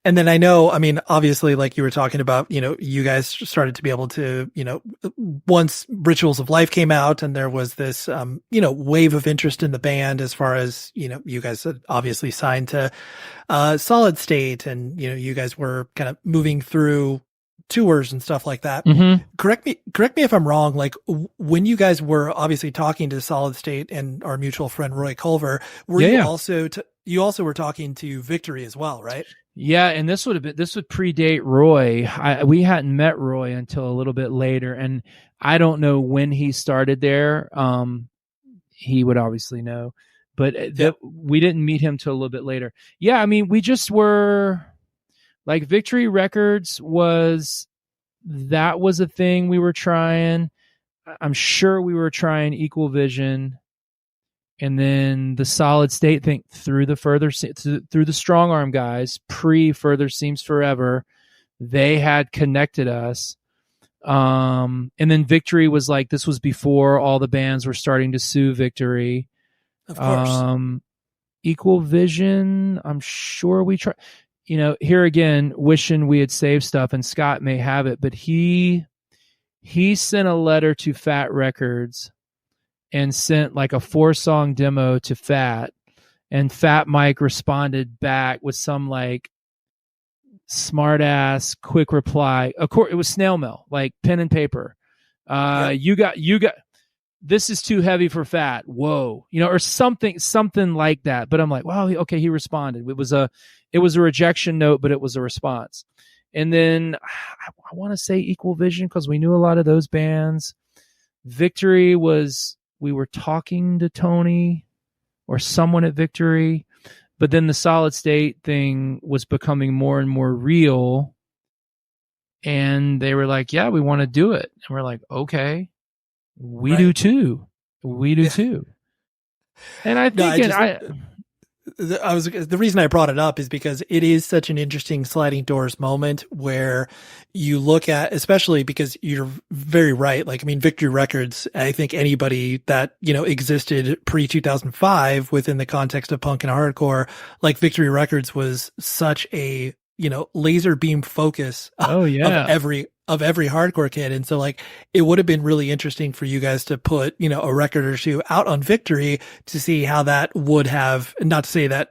And then I know, obviously, like you were talking about, you guys started to be able to, once Rituals of Life came out and there was this, wave of interest in the band as far as, you guys had obviously signed to Solid State and, you guys were kind of moving through tours and stuff like that. Mm-hmm. Correct me if I'm wrong. Like when you guys were obviously talking to Solid State and our mutual friend Roy Culver, you also were talking to Victory as well, right? Yeah, and this would predate Roy. We hadn't met Roy until a little bit later, and I don't know when he started there. He would obviously know, but we didn't meet him till a little bit later. Yeah, we just were like Victory Records was a thing we were trying. I'm sure we were trying Equal Vision. And then the Solid State thing through the Strong Arm guys, pre Further Seems Forever, they had connected us. And then Victory was like, this was before all the bands were starting to sue Victory. Of course. Equal Vision, I'm sure we tried. Here again, wishing we had saved stuff, and Scott may have it, but he sent a letter to Fat Records and sent like a 4-song demo to Fat, and Fat Mike responded back with some like smart ass quick reply. Of course, it was snail mail, like pen and paper. You got. This is too heavy for Fat. Whoa, or something like that. But I'm like, wow, okay, he responded. It was a rejection note, but it was a response. And then I want to say Equal Vision, because we knew a lot of those bands. Victory was, we were talking to Tony or someone at Victory, but then the Solid State thing was becoming more and more real. And they were like, yeah, we want to do it. And we're like, okay. We do too. And I think the reason I brought it up is because it is such an interesting sliding doors moment where you look at, especially because you're very right. Like, I mean, Victory Records, I think anybody that, existed pre 2005 within the context of punk and hardcore, like Victory Records was such a, laser beam focus of every hardcore kid. And so like, it would have been really interesting for you guys to put, a record or two out on Victory to see how that would have, not to say that,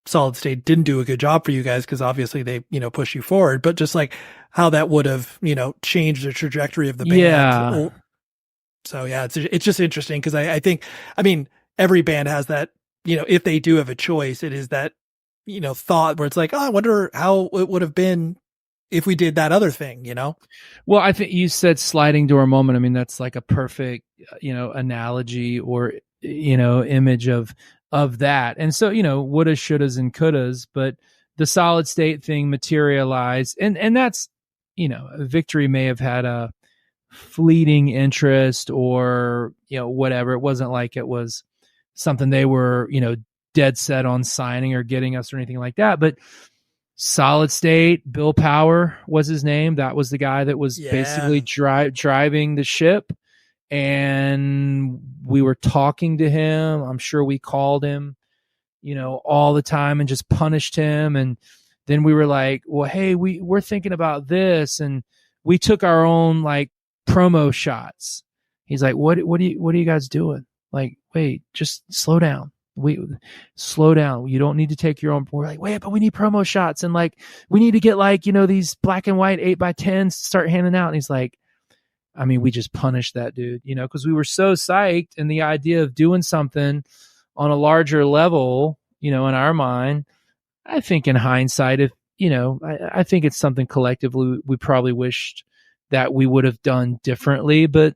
Solid State didn't do a good job for you guys, because obviously they, push you forward, but just like how that would have, changed the trajectory of the band. Yeah. So yeah, it's just interesting because I think, I mean, every band has that, if they do have a choice, it is that, thought where it's like, oh, I wonder how it would have been if we did that other thing, Well, I think you said sliding door moment. I mean, that's like a perfect, analogy or, image of that. And so, wouldas, shouldas, and couldas, but the Solid State thing materialized. And that's, Victory may have had a fleeting interest or, whatever. It wasn't like it was something they were, dead set on signing or getting us or anything like that. But Solid State, Bill Power was his name. That was the guy that was basically driving the ship. And we were talking to him. I'm sure we called him, all the time and just punished him. And then we were like, well, hey, we're thinking about this. And we took our own like promo shots. He's like, what are you guys doing? Like, wait, just slow down. Slow down. You don't need to take your own. We're like, wait, but we need promo shots. And like, we need to get like, these black and white 8x10s to start handing out. And he's like, I mean, we just punished that dude, because we were so psyched. And the idea of doing something on a larger level, in our mind, I think in hindsight, if, I think it's something collectively we probably wished that we would have done differently. But,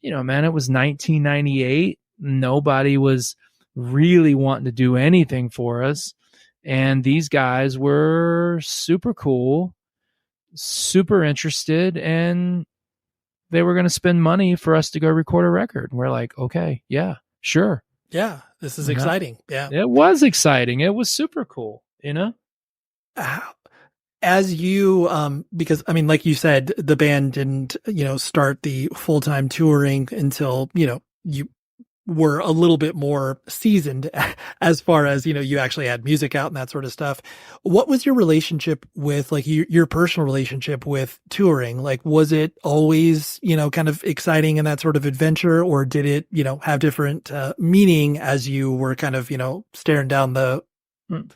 man, it was 1998. Nobody was really wanting to do anything for us. And these guys were super cool, super interested, and they were going to spend money for us to go record a record. And we're like, okay, yeah, sure. Yeah, this is exciting. Yeah. It was exciting. It was super cool, As you, because I mean, like you said, the band didn't, start the full-time touring until, you were a little bit more seasoned as far as, you actually had music out and that sort of stuff. What was your relationship with like your personal relationship with touring? Like, was it always, kind of exciting and that sort of adventure, or did it, have different meaning as you were kind of, staring down the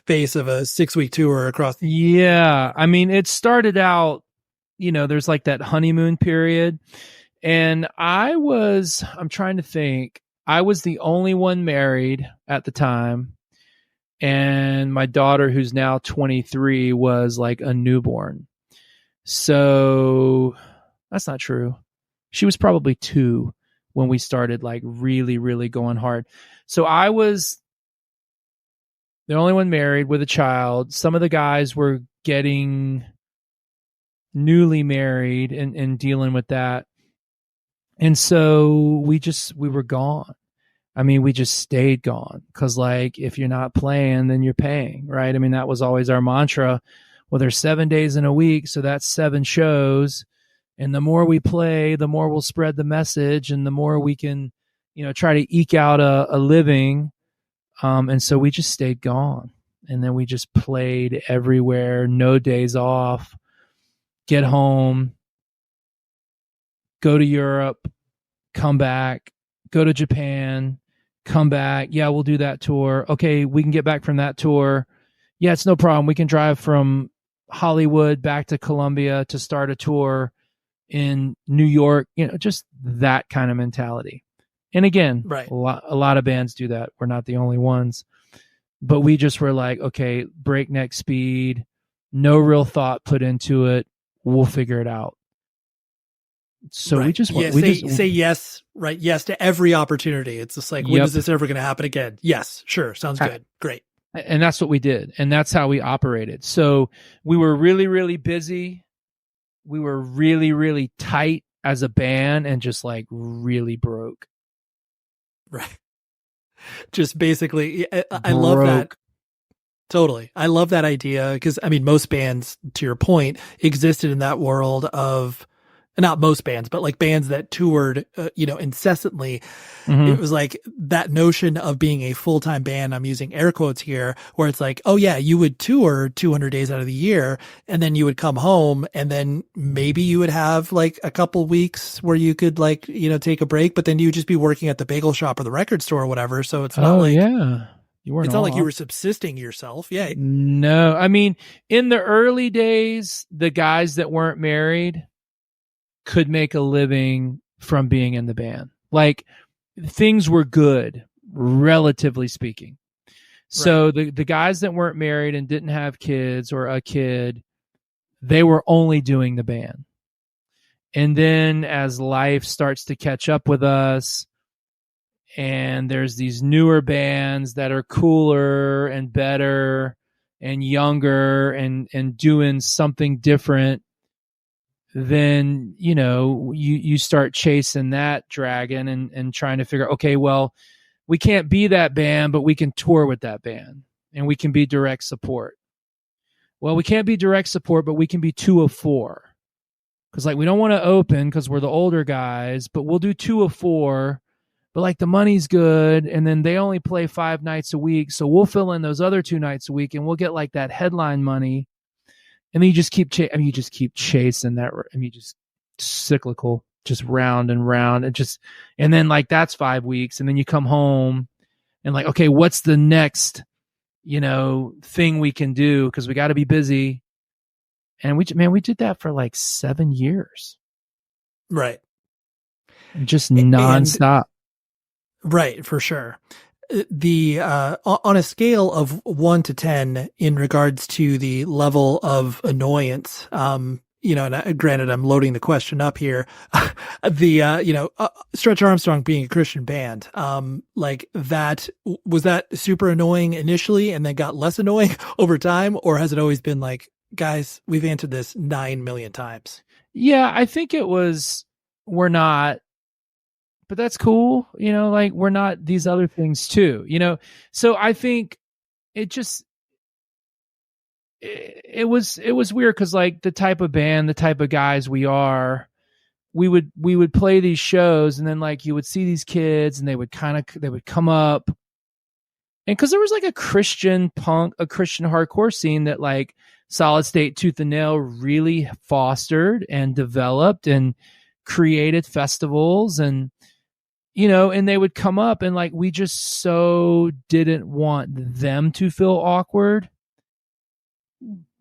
face of a 6-week tour across? Yeah. I mean, it started out, there's like that honeymoon period, and I'm trying to think. I was the only one married at the time, and my daughter, who's now 23, was like a newborn. So that's not true. She was probably 2 when we started like really, really going hard. So I was the only one married with a child. Some of the guys were getting newly married and dealing with that. And so we were gone. I mean, we just stayed gone because, like, if you're not playing, then you're paying, right? I mean, that was always our mantra. Well, there's 7 days in a week, so that's 7 shows. And the more we play, the more we'll spread the message, and the more we can, try to eke out a living. And so we just stayed gone. And then we just played everywhere, no days off, get home, go to Europe, come back, go to Japan, come back. Yeah, we'll do that tour. Okay, we can get back from that tour. Yeah, it's no problem. We can drive from Hollywood back to Columbia to start a tour in New York, just that kind of mentality. And again, right. a lot of bands do that. We're not the only ones. But we just were like, okay, breakneck speed, no real thought put into it. We'll figure it out. So right. we just say yes, right? Yes to every opportunity. It's just like, when is this ever going to happen again? Yes, sure. Sounds good. Great. And that's what we did. And that's how we operated. So we were really, really busy. We were really, really tight as a band, and just like really broke. Right. Just basically, I love that. Totally. I love that idea because, I mean, most bands, to your point, existed in that world of, not most bands, but like bands that toured, incessantly. Mm-hmm. It was like that notion of being a full-time band, I'm using air quotes here, where it's like, oh yeah, you would tour 200 days out of the year, and then you would come home, and then maybe you would have like a couple weeks where you could like, take a break, but then you would just be working at the bagel shop or the record store or whatever. So it's not it's not like you were subsisting yourself. Yeah. No, I mean, in the early days, the guys that weren't married could make a living from being in the band. Like, things were good, relatively speaking. So the guys that weren't married and didn't have kids or a kid, they were only doing the band. And then as life starts to catch up with us, and there's these newer bands that are cooler and better and younger and doing something different, then, you start chasing that dragon and trying to figure, okay, well, we can't be that band, but we can tour with that band and we can be direct support. Well, we can't be direct support, but we can be 2 of 4. Because like, we don't want to open because we're the older guys, but we'll do 2 of 4. But like, the money's good, and then they only play 5 nights a week, so we'll fill in those other 2 nights a week, and we'll get like that headline money. And then you just keep chasing that. I mean, just cyclical, just round and round, and then like that's 5 weeks, and then you come home, and like, okay, what's the next, thing we can do? Because we got to be busy. And we did that for like 7 years, right? Just nonstop. Right, for sure. The on a scale of 1 to 10 in regards to the level of annoyance, and granted, I'm loading the question up here. Stretch Armstrong being a Christian band, like that, was that super annoying initially and then got less annoying over time, or has it always been like, guys, we've answered this 9 million times? Yeah, I think it was, we're not. But that's cool, like, we're not these other things too, So I think it was weird because like the type of band, the type of guys we are, we would play these shows, and then like you would see these kids, and they would come up, and because there was like a Christian punk, a Christian hardcore scene that like Solid State Tooth and Nail really fostered and developed and created festivals, and and they would come up, and like, we just so didn't want them to feel awkward.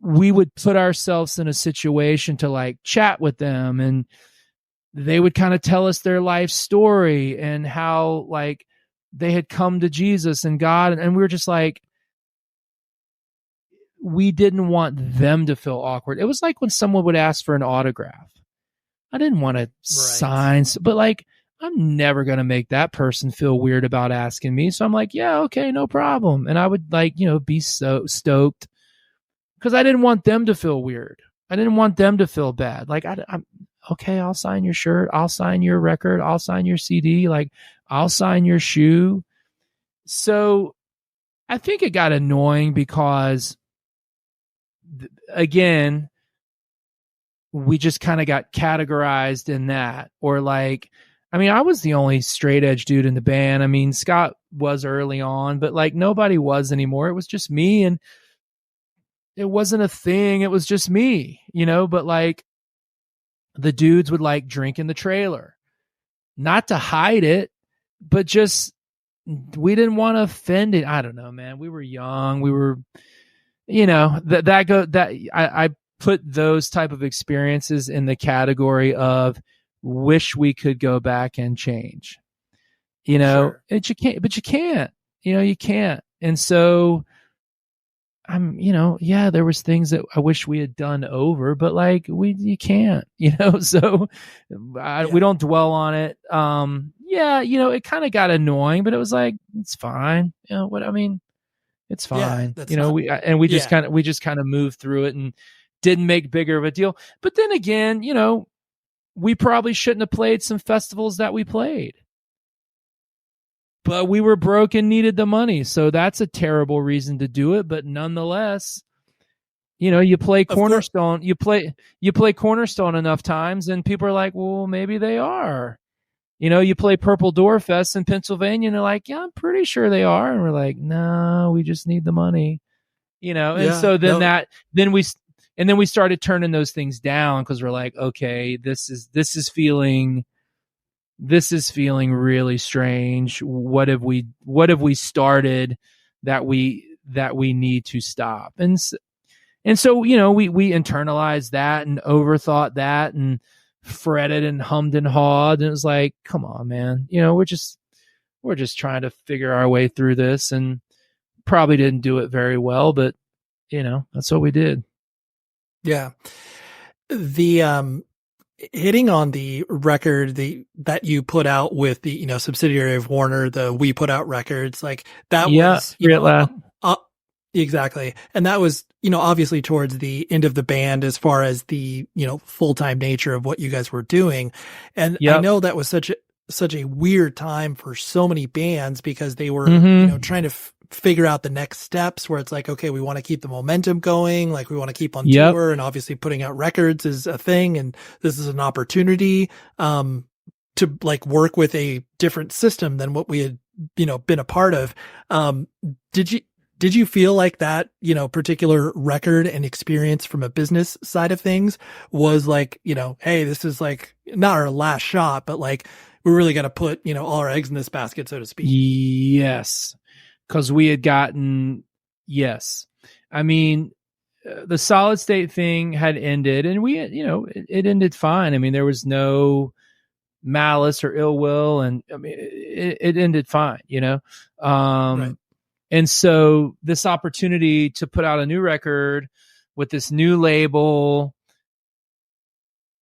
We would put ourselves in a situation to like chat with them, and they would kind of tell us their life story and how like they had come to Jesus and God. And we were just like, we didn't want them to feel awkward. It was like when someone would ask for an autograph. I didn't want to sign, but like, I'm never going to make that person feel weird about asking me. So I'm like, yeah, okay, no problem. And I would like, be so stoked because I didn't want them to feel weird. I didn't want them to feel bad. Like, I'm okay, I'll sign your shirt. I'll sign your record. I'll sign your CD. Like, I'll sign your shoe. So I think it got annoying because, again, we just kind of got categorized in that. Or like, I mean, I was the only straight edge dude in the band. I mean, Scott was early on, but like nobody was anymore. It was just me, and it wasn't a thing. It was just me, but like the dudes would like drink in the trailer, not to hide it, but just, we didn't want to offend it. I don't know, man. We were young. We were, I put those type of experiences in the category of wish we could go back and change, Sure. and you can't, you can't. And so there was things that I wish we had done over, but like you can't, so we don't dwell on it. It kind of got annoying, but it was like, it's fine. It's fine. We just kind of moved through it and didn't make bigger of a deal. But then again, we probably shouldn't have played some festivals that we played, but we were broke and needed the money. So that's a terrible reason to do it. But nonetheless, you play Cornerstone, you play Cornerstone enough times and people are like, well, maybe they are. You play Purple Door Fest in Pennsylvania and they're like, yeah, I'm pretty sure they are. And we're like, no, we just need the money, And so then then we started turning those things down because we're like, okay, this is feeling really strange. What have we started that we need to stop? And so, we internalized that and overthought that and fretted and hummed and hawed. And it was like, come on, man. We're just trying to figure our way through this, and probably didn't do it very well, but that's what we did. Yeah. The, hitting on the record that you put out with the subsidiary of Warner, the We Put Out Records, like that was exactly, and that was obviously towards the end of the band as far as the full-time nature of what you guys were doing, and I know that was such a weird time for so many bands because they were trying to figure out the next steps, where it's like, okay, we want to keep the momentum going, like we want to keep on tour, and obviously putting out records is a thing, and this is an opportunity to like work with a different system than what we had been a part of. Did you feel like that particular record and experience from a business side of things was like, hey, this is like not our last shot, but like we're really going to put all our eggs in this basket, so to speak? Yes. Because we had gotten, I mean, the Solid State thing had ended, and we, it ended fine. I mean, there was no malice or ill will, and I mean, it ended fine, Right. And so this opportunity to put out a new record with this new label,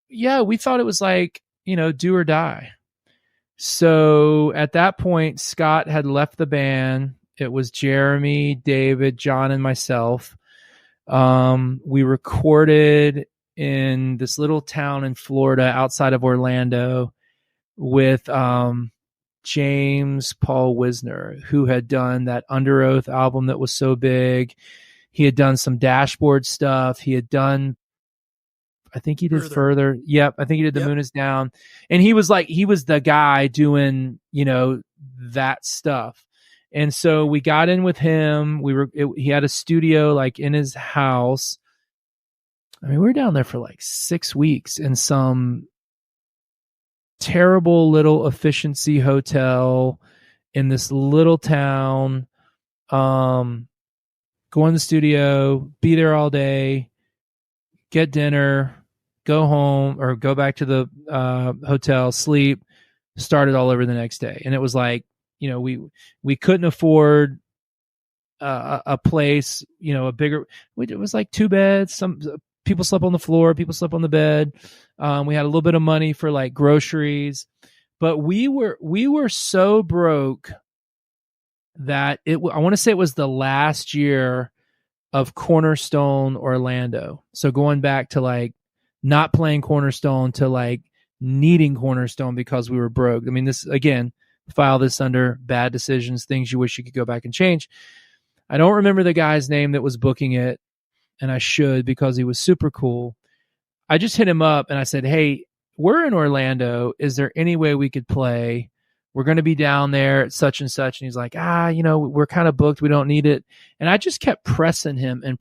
we thought it was like, do or die. So at that point, Scott had left the band. It was Jeremy, David, John, and myself. We recorded in this little town in Florida outside of Orlando with James Paul Wisner, who had done that Under Oath album that was so big. He had done some Dashboard stuff. He had done, I think he did Further. Yep. I think he did The Moon Is Down. And he was the guy doing, that stuff. And so we got in with him. He had a studio like in his house. I mean, we were down there for like 6 weeks in some terrible little efficiency hotel in this little town. Go in the studio, be there all day, get dinner, go home or go back to the hotel, sleep, start it all over the next day. And it was like, we couldn't afford a place, a bigger. It was like 2 beds. Some people slept on the floor, people slept on the bed. We had a little bit of money for like groceries, but we were so broke that I want to say it was the last year of Cornerstone Orlando. So going back to like not playing Cornerstone to like needing Cornerstone because we were broke. I mean, this again. File this under bad decisions, things you wish you could go back and change. I don't remember the guy's name that was booking it, and I should because he was super cool. I just hit him up and I said, hey, we're in Orlando. Is there any way we could play? We're going to be down there at such and such. And he's like, we're kind of booked. We don't need it. And I just kept pressing him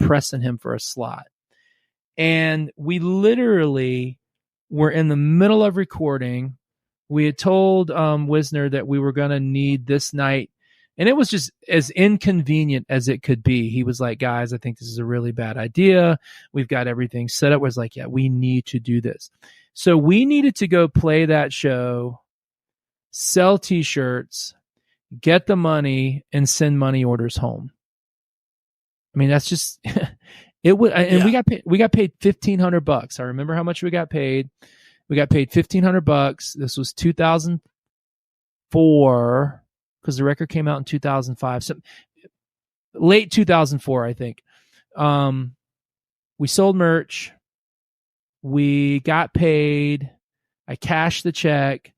for a slot. And we literally were in the middle of recording. We had told Wisner that we were going to need this night. And it was just as inconvenient as it could be. He was like, guys, I think this is a really bad idea. We've got everything set up. I was like, yeah, we need to do this. So we needed to go play that show, sell T-shirts, get the money, and send money orders home. I mean, that's just it would. And we got paid $1,500. I remember how much we got paid. We got paid $1,500. This was 2004 because the record came out in 2005. So late 2004, I think. We sold merch. We got paid. I cashed the check.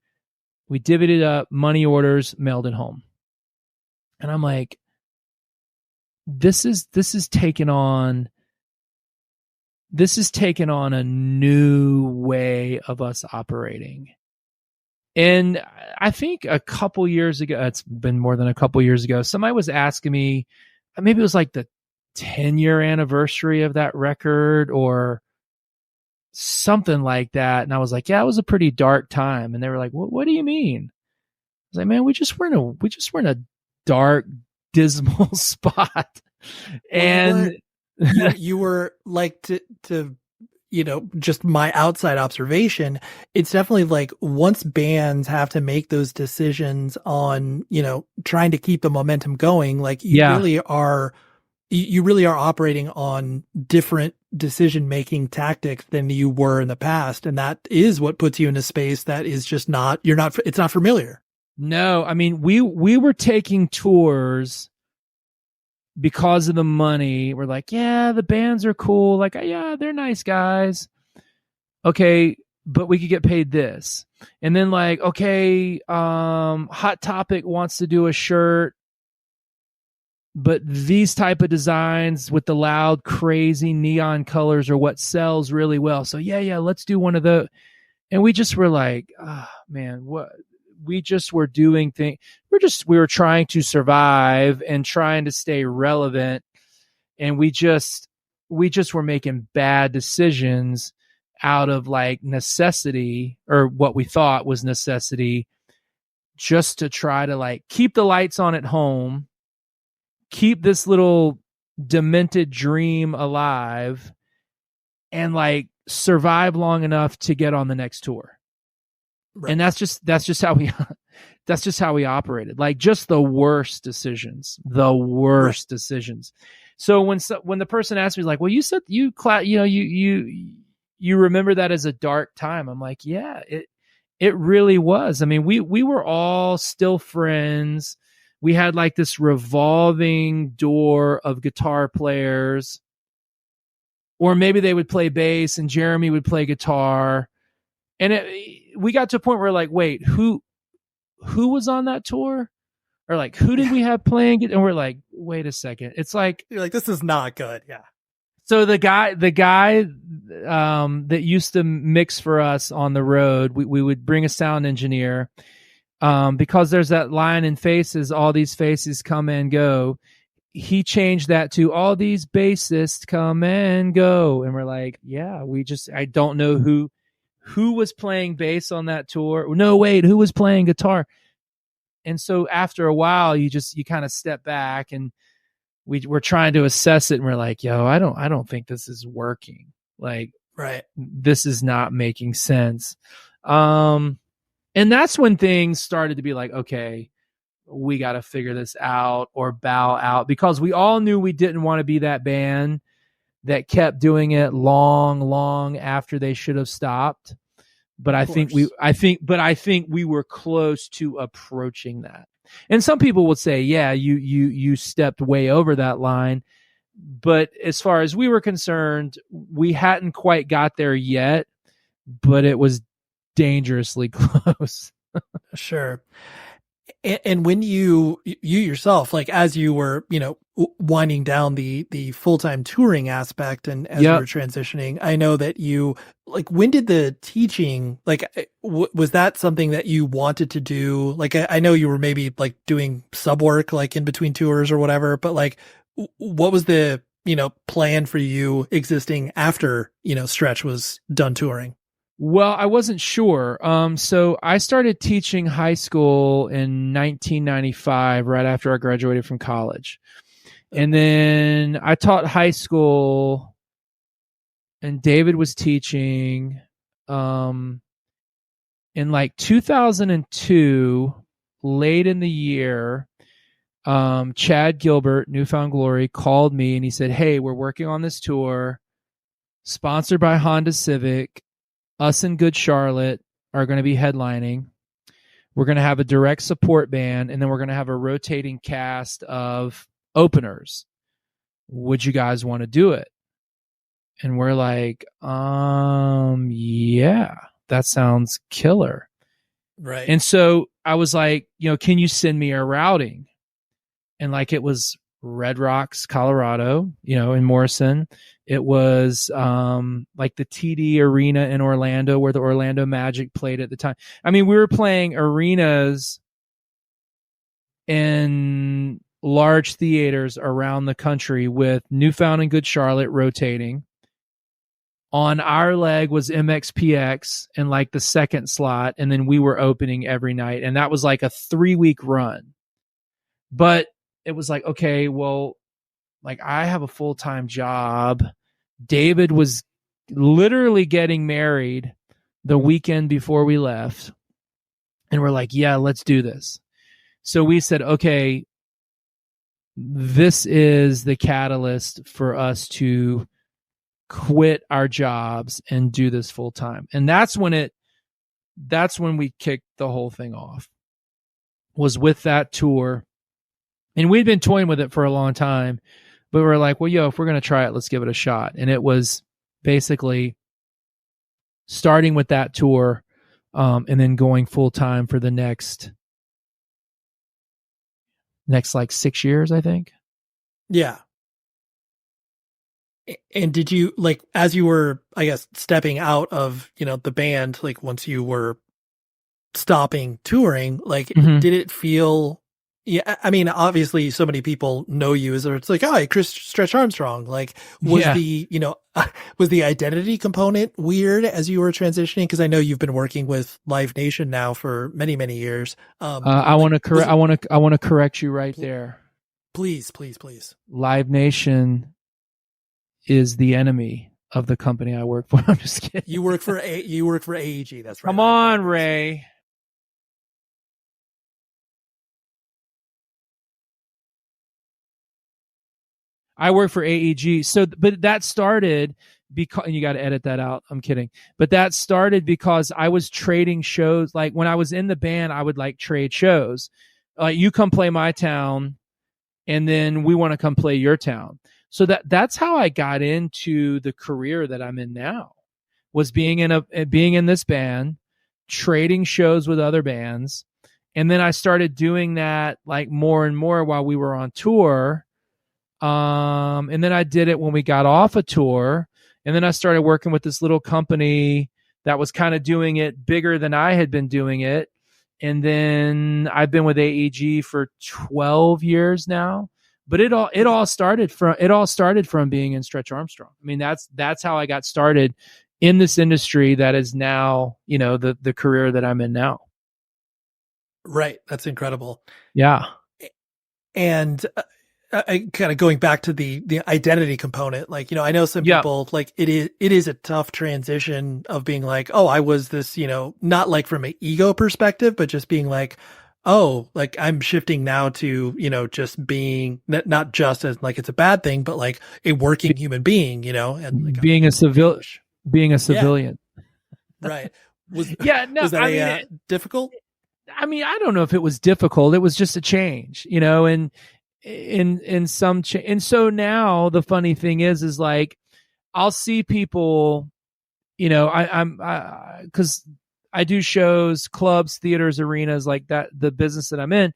We divvied it up, money orders, mailed it home. And I'm like, this is taken on a new way of us operating. And I think a couple years ago, it's been more than a couple years ago, somebody was asking me, maybe it was like the 10-year anniversary of that record or something like that. And I was like, yeah, it was a pretty dark time. And they were like, what do you mean? I was like, man, we just were in a dark, dismal spot. And you were like to just my outside observation, it's definitely like once bands have to make those decisions on, trying to keep the momentum going, like you really are operating on different decision-making tactics than you were in the past. And that is what puts you in a space that is just it's not familiar. No, I mean, we were taking tours because of the money. We're like, yeah, the bands are cool. Like, yeah, they're nice guys. Okay, but we could get paid this. And then like, okay, Hot Topic wants to do a shirt, but these type of designs with the loud, crazy neon colors are what sells really well. So yeah, let's do one of those. And we just were like, man, what? We just were doing things. We were trying to survive and trying to stay relevant. And we just were making bad decisions out of like necessity, or what we thought was necessity, just to try to like keep the lights on at home, keep this little demented dream alive, and like survive long enough to get on the next tour. Right. And that's just how we operated. Like just the worst decisions. So when the person asked me like, well, you said you remember that as a dark time. I'm like, yeah, it really was. I mean, we were all still friends. We had like this revolving door of guitar players, or maybe they would play bass and Jeremy would play guitar. And we got to a point where like, wait, who was on that tour? Or like, who did we have playing it? And we're like, wait a second. It's like, you're like, this is not good. Yeah. So the guy that used to mix for us on the road, we would bring a sound engineer, because there's that line in Faces, all these faces come and go. He changed that to all these bassists come and go. And we're like, yeah, I don't know who was playing bass on that tour. No, wait, who was playing guitar? And so after a while, you kind of step back, and we're trying to assess it, and we're like, yo, I don't think this is working. Like, right, this is not making sense. And that's when things started to be like, okay, we got to figure this out or bow out, because we all knew we didn't want to be that band that kept doing it long after they should have stopped. But I think we were close to approaching that. And some people would say, yeah, you stepped way over that line. But as far as we were concerned, we hadn't quite got there yet, but it was dangerously close. Sure. And when you yourself, like as you were, winding down the full-time touring aspect and as you were transitioning, I know that you, like, when did the teaching, like, was that something that you wanted to do? Like, I know you were maybe like doing sub work, like in between tours or whatever, but like, what was the, plan for you existing after, Stretch was done touring? Well, I wasn't sure. So I started teaching high school in 1995, right after I graduated from college. And then I taught high school, and David was teaching in like 2002, late in the year. Chad Gilbert, Newfound Glory, called me and he said, "Hey, we're working on this tour sponsored by Honda Civic. Us and Good Charlotte are going to be headlining. We're going to have a direct support band, and then we're going to have a rotating cast of openers. Would you guys want to do it?" And we're like, yeah, that sounds killer. Right. And so I was like, can you send me a routing? And like, it was Red Rocks, Colorado, in Morrison. It was like the TD Arena in Orlando, where the Orlando Magic played at the time. I mean, we were playing arenas in large theaters around the country with Newfound and Good Charlotte rotating. On our leg was MXPX in like the second slot, and then we were opening every night. And that was like a 3-week run. But it was like, okay, well, like, I have a full-time job. David was literally getting married the weekend before we left. And we're like, yeah, let's do this. So we said, okay, this is the catalyst for us to quit our jobs and do this full time. And that's when we kicked the whole thing off, was with that tour. And we'd been toying with it for a long time, but we're like, well, if we're going to try it, let's give it a shot. And it was basically starting with that tour, and then going full time for the next like 6 years, I think. Yeah. And did you, like, as you were, I guess, stepping out of, the band, like once you were stopping touring, like, did it feel, I mean, obviously so many people know you as, it's like, oh, Chris Stretch Armstrong, like, was was the identity component weird as you were transitioning? Cause I know you've been working with Live Nation now for many, many years. I want to correct you right there. Please. Live Nation is the enemy of the company I work for. I'm just kidding. You work for AEG. That's right. Come on, Ray. I work for AEG. So, but that started because, and you got to edit that out. I'm kidding. But that started because I was trading shows. Like, when I was in the band, I would like trade shows. You come play my town, and then we want to come play your town. So that's how I got into the career that I'm in now, was being in this band, trading shows with other bands. And then I started doing that like more and more while we were on tour. And then I did it when we got off a tour. And then I started working with this little company that was kind of doing it bigger than I had been doing it. And then I've been with AEG for 12 years now. But it all started from being in Stretch Armstrong. I mean, that's how I got started in this industry that is now, the career that I'm in now. Right. That's incredible. Yeah. And I kind of going back to the identity component, like, I know some people, like, it is a tough transition of being like, oh, I was this, not like from an ego perspective, but just being like, oh, like, I'm shifting now to, just being not just as like it's a bad thing, but like a working human being, and like being a civilian. Right. Was that difficult? I mean, I don't know if it was difficult. It was just a change, and in some and so now the funny thing is like, I'll see people, because I do shows, clubs, theaters, arenas, like that, the business that I'm in.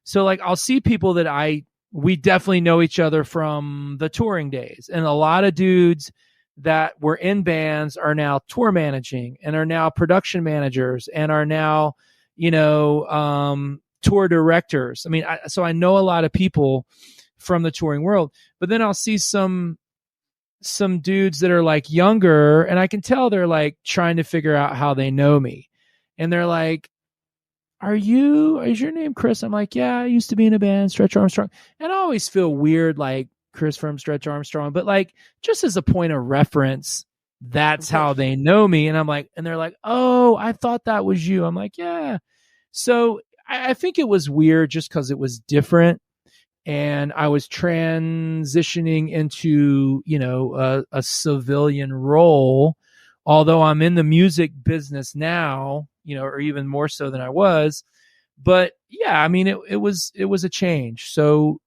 So like I'll see people that we definitely know each other from the touring days. And a lot of dudes that were in bands are now tour managing and are now production managers and are now, tour directors. I mean, so I know a lot of people from the touring world, but then I'll see some dudes that are like younger, and I can tell they're like trying to figure out how they know me. And they're like, is your name Chris? I'm like, yeah, I used to be in a band, Stretch Armstrong. And I always feel weird, like Chris from Stretch Armstrong, but like just as a point of reference, that's how they know me. And I'm like, and they're like, oh, I thought that was you. I'm like, yeah. So I think it was weird just because it was different. And I was transitioning into, a civilian role, although I'm in the music business now, or even more so than I was. But yeah, I mean, it was a change. So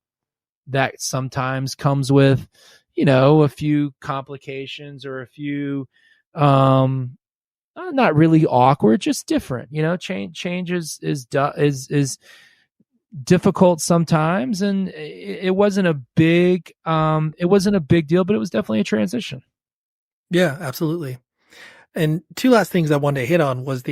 that sometimes comes with, a few complications or a few, not really awkward, just different, change is difficult sometimes. And it wasn't a big deal, but it was definitely a transition. Yeah, absolutely. And two last things I wanted to hit on was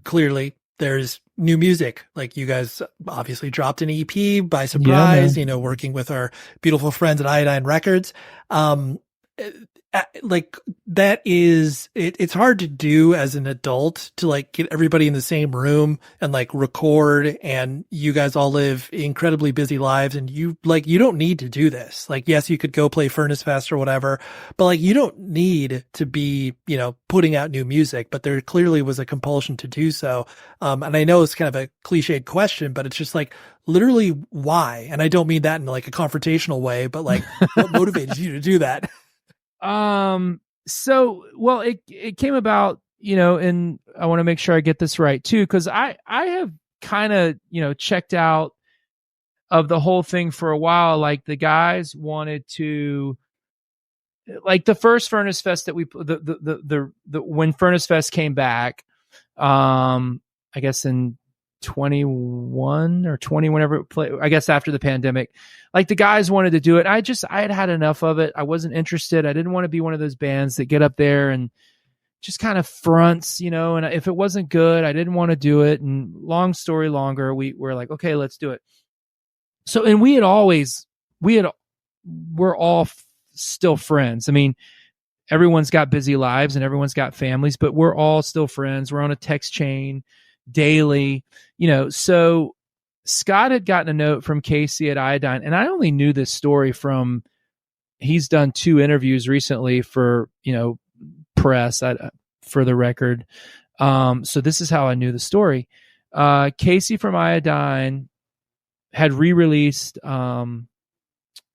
clearly there's new music. Like you guys obviously dropped an EP by surprise, working with our beautiful friends at Iodine Records. Like that is, it's hard to do as an adult to like get everybody in the same room and like record, and you guys all live incredibly busy lives, and you don't need to do this. Like, yes, you could go play Furnace Fest or whatever, but like you don't need to be, putting out new music, but there clearly was a compulsion to do so. And I know it's kind of a cliched question, but it's just like, literally why? And I don't mean that in like a confrontational way, but like what motivated you to do that? So, well, it came about, and I want to make sure I get this right too, because I have kind of, checked out of the whole thing for a while. Like the guys wanted to, like the first Furnace Fest that when Furnace Fest came back, I guess in 21 or 20, whenever it played, I guess after the pandemic, like the guys wanted to do it. I had enough of it. I wasn't interested. I didn't want to be one of those bands that get up there and just kind of fronts, and if it wasn't good, I didn't want to do it. And long story longer, we're like, okay, let's do it. So, and we're all still friends. I mean, everyone's got busy lives and everyone's got families, but we're all still friends. We're on a text chain daily, so Scott had gotten a note from Casey at Iodine, and I only knew this story from, he's done 2 interviews recently for, press for the record. So this is how I knew the story. Casey from Iodine had re-released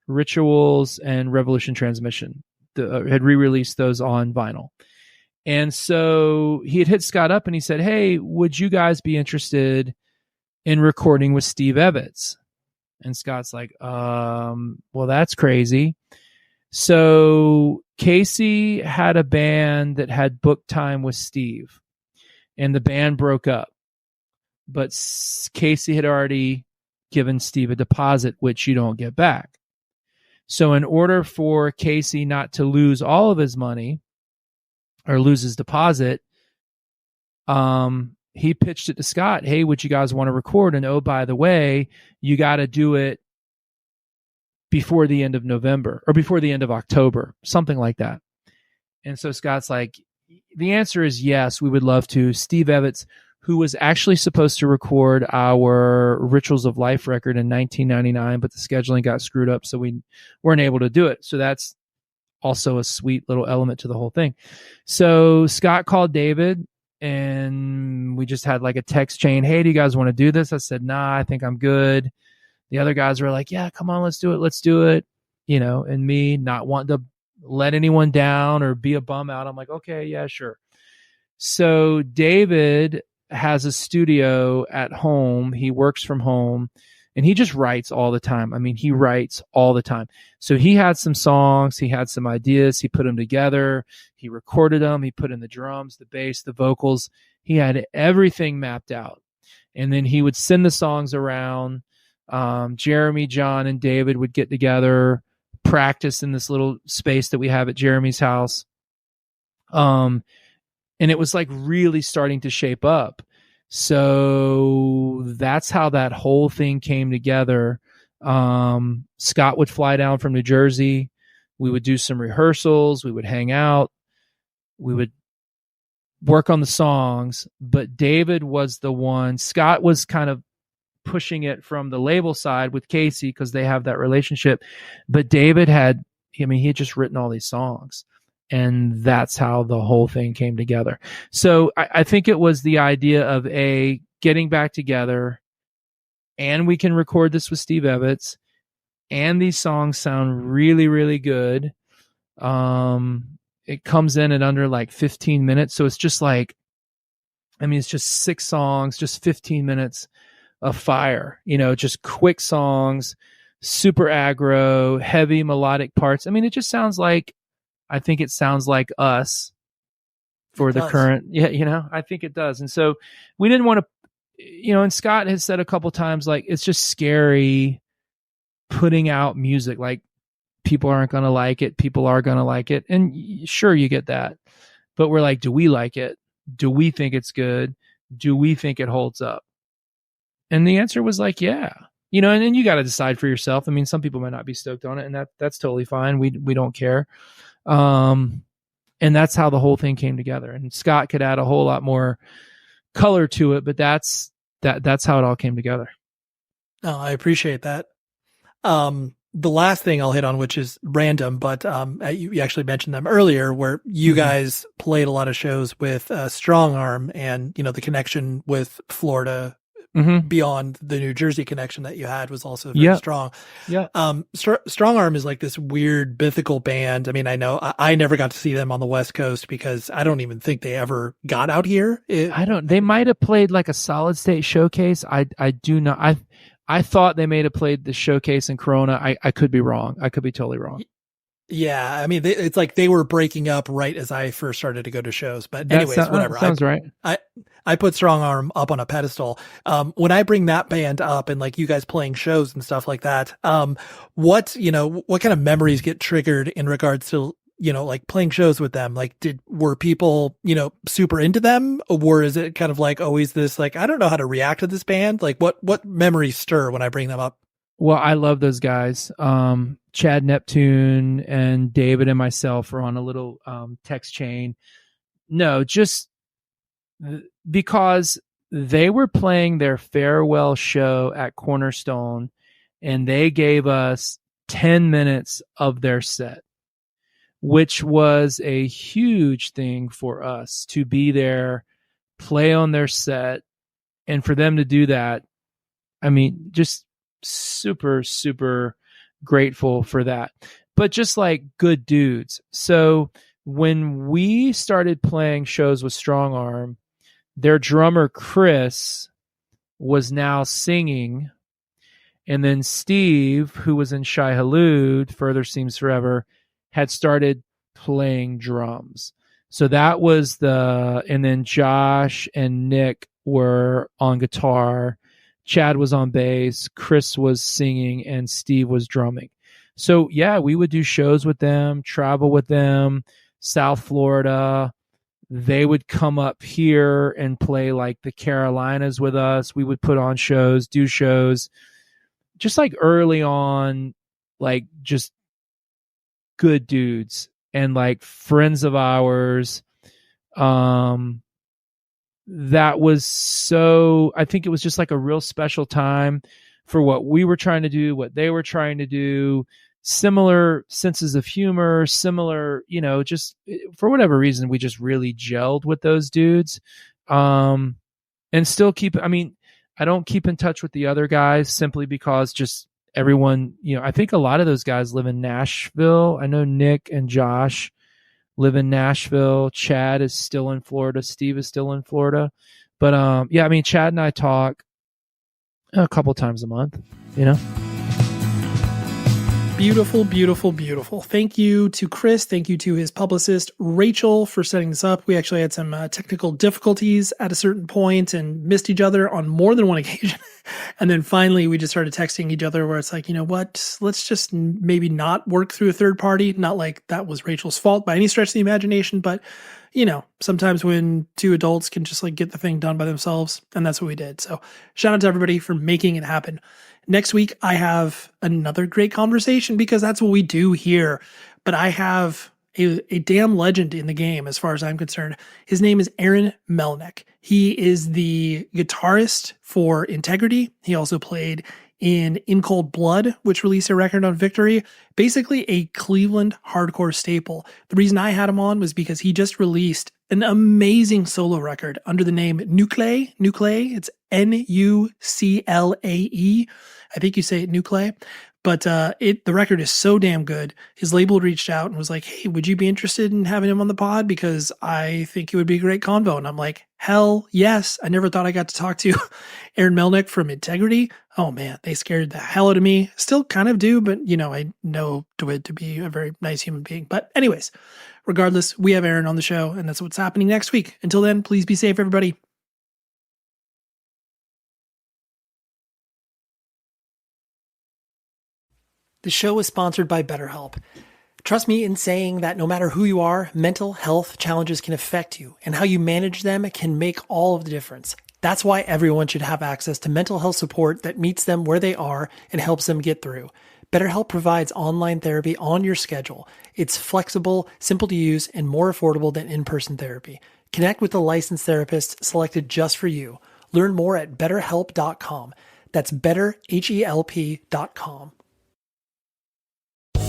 Rituals and Revolution Transmission, had re-released those on vinyl. And so he had hit Scott up and he said, hey, would you guys be interested in recording with Steve Evans? And Scott's like, well, that's crazy. So Casey had a band that had booked time with Steve, and the band broke up. But Casey had already given Steve a deposit, which you don't get back. So in order for Casey not to lose all of his money, or lose his deposit, he pitched it to Scott. Hey, would you guys want to record? And oh, by the way, you got to do it before the end of November or before the end of October, something like that. And so Scott's like, the answer is yes, we would love to. Steve Evans, who was actually supposed to record our Rituals of Life record in 1999, but the scheduling got screwed up, so we weren't able to do it. So that's also a sweet little element to the whole thing. So Scott called David, and we just had like a text chain. Hey, do you guys want to do this? I said, nah, I think I'm good. The other guys were like, yeah, come on, let's do it. And me not wanting to let anyone down or be a bum out. I'm like, okay, yeah, sure. So David has a studio at home. He works from home. And he just writes all the time. I mean, he writes all the time. So he had some songs. He had some ideas. He put them together. He recorded them. He put in the drums, the bass, the vocals. He had everything mapped out. And then he would send the songs around. Jeremy, John, and David would get together, practice in this little space that we have at Jeremy's house. And it was like really starting to shape up. So that's how that whole thing came together. Scott would fly down from New Jersey. We would do some rehearsals. We would hang out. We would work on the songs. But David was the one. Scott was kind of pushing it from the label side with Casey because they have that relationship. But David had just written all these songs. And that's how the whole thing came together. So I think it was the idea of getting back together, and we can record this with Steve Evetts, and these songs sound really, really good. It comes in at under like 15 minutes. So it's just like, it's just 6 songs, just 15 minutes of fire, just quick songs, super aggro, heavy melodic parts. It just sounds like, I think it sounds like us for the current. Yeah, I think it does. And so we didn't want to, and Scott has said a couple times, like, it's just scary putting out music. Like, people aren't going to like it. People are going to like it. And sure, you get that. But we're like, do we like it? Do we think it's good? Do we think it holds up? And the answer was like, yeah. And then you got to decide for yourself. Some people might not be stoked on it, and that's totally fine. We don't care. And that's how the whole thing came together. And Scott could add a whole lot more color to it, but that's how it all came together. Oh, I appreciate that. The last thing I'll hit on, which is random, but you actually mentioned them earlier, where you guys played a lot of shows with Strong Arm, and the connection with Florida beyond the New Jersey connection that you had was also very strong. Yeah. Strong Arm is like this weird mythical band. I know I never got to see them on the West Coast because I don't even think they ever got out here. They might have played like a Solid State showcase. I do not. I thought they may have played the showcase in Corona. I could be wrong. I could be totally wrong. Yeah, it's like they were breaking up right as I first started to go to shows. But anyways, whatever. Sounds right. I put Strong Arm up on a pedestal. When I bring that band up and like you guys playing shows and stuff like that, what kind of memories get triggered in regards to, like playing shows with them? Like, were people, super into them, or is it kind of like always this, like, I don't know how to react to this band? Like what memories stir when I bring them up? Well, I love those guys. Chad Neptune and David and myself are on a little text chain. No, just because they were playing their farewell show at Cornerstone, and they gave us 10 minutes of their set, which was a huge thing for us to be there, play on their set, and for them to do that. Just super, super grateful for that. But just like good dudes. So when we started playing shows with Strong Arm, their drummer Chris was now singing, and then Steve, who was in Shai Hulud, Further Seems Forever, had started playing drums. So that was and then Josh and Nick were on guitar, Chad was on bass, Chris was singing, and Steve was drumming. So yeah, we would do shows with them, travel with them, South Florida. They would come up here and play like the Carolinas with us. We would put on shows, do shows, just like early on, like just good dudes and like friends of ours. That was so, I think it was just like a real special time for what we were trying to do, what they were trying to do, similar senses of humor, similar, just for whatever reason, we just really gelled with those dudes. And still I don't keep in touch with the other guys simply because just everyone, I think a lot of those guys live in Nashville. I know Nick and Josh live in Nashville. Chad is still in Florida. Steve is still in Florida. But Chad and I talk a couple times a month, Beautiful, beautiful, beautiful. Thank you to Chris. Thank you to his publicist, Rachel, for setting this up. We actually had some technical difficulties at a certain point and missed each other on more than one occasion. And then finally, we just started texting each other where it's like, you know what, let's just maybe not work through a third party. Not like that was Rachel's fault by any stretch of the imagination, but you know, sometimes when two adults can just like get the thing done by themselves, and that's what we did. So shout out to everybody for making it happen. Next week, I have another great conversation because that's what we do here. But I have a damn legend in the game as far as I'm concerned. His name is Aaron Melnick. He is the guitarist for Integrity. He also played in Cold Blood, which released a record on Victory. Basically a Cleveland hardcore staple. The reason I had him on was because he just released an amazing solo record under the name Nuclei. It's Nuclae. I think you say it Nuclei. But the record is so damn good. His label reached out and was like, hey, would you be interested in having him on the pod? Because I think it would be a great convo. And I'm like, hell yes. I never thought I got to talk to Aaron Melnick from Integrity. Oh man, they scared the hell out of me. Still kind of do, but you know, I know DeWitt to be a very nice human being. But anyways, regardless, we have Aaron on the show and that's what's happening next week. Until then, please be safe, everybody. The show is sponsored by BetterHelp. Trust me in saying that no matter who you are, mental health challenges can affect you, and how you manage them can make all of the difference. That's why everyone should have access to mental health support that meets them where they are and helps them get through. BetterHelp provides online therapy on your schedule. It's flexible, simple to use, and more affordable than in-person therapy. Connect with a licensed therapist selected just for you. Learn more at betterhelp.com. That's betterhelp.com.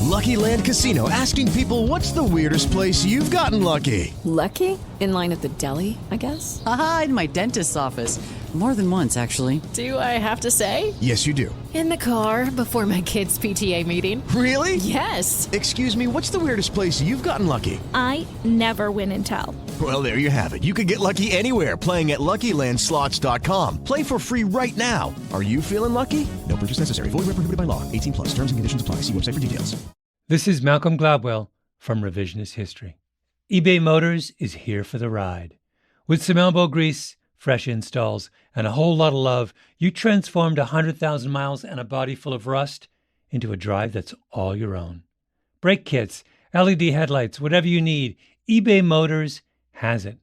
Lucky Land Casino, asking people, what's the weirdest place you've gotten lucky? Lucky? In line at the deli, I guess? Aha, in my dentist's office. More than once, actually. Do I have to say? Yes, you do. In the car before my kids' PTA meeting. Really? Yes. Excuse me, what's the weirdest place you've gotten lucky? I never win and tell. Well, there you have it. You can get lucky anywhere, playing at LuckyLandSlots.com. Play for free right now. Are you feeling lucky? No purchase necessary. Void where prohibited by law. 18 plus. Terms and conditions apply. See website for details. This is Malcolm Gladwell from Revisionist History. eBay Motors is here for the ride. With some elbow grease, fresh installs, and a whole lot of love, you transformed 100,000 miles and a body full of rust into a drive that's all your own. Brake kits, LED headlights, whatever you need, eBay Motors has it.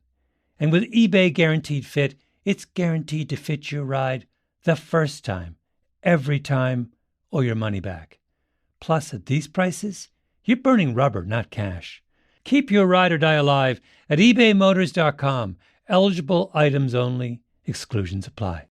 And with eBay Guaranteed Fit, it's guaranteed to fit your ride the first time, every time, or your money back. Plus, at these prices, you're burning rubber, not cash. Keep your ride or die alive at ebaymotors.com. Eligible items only. Exclusions apply.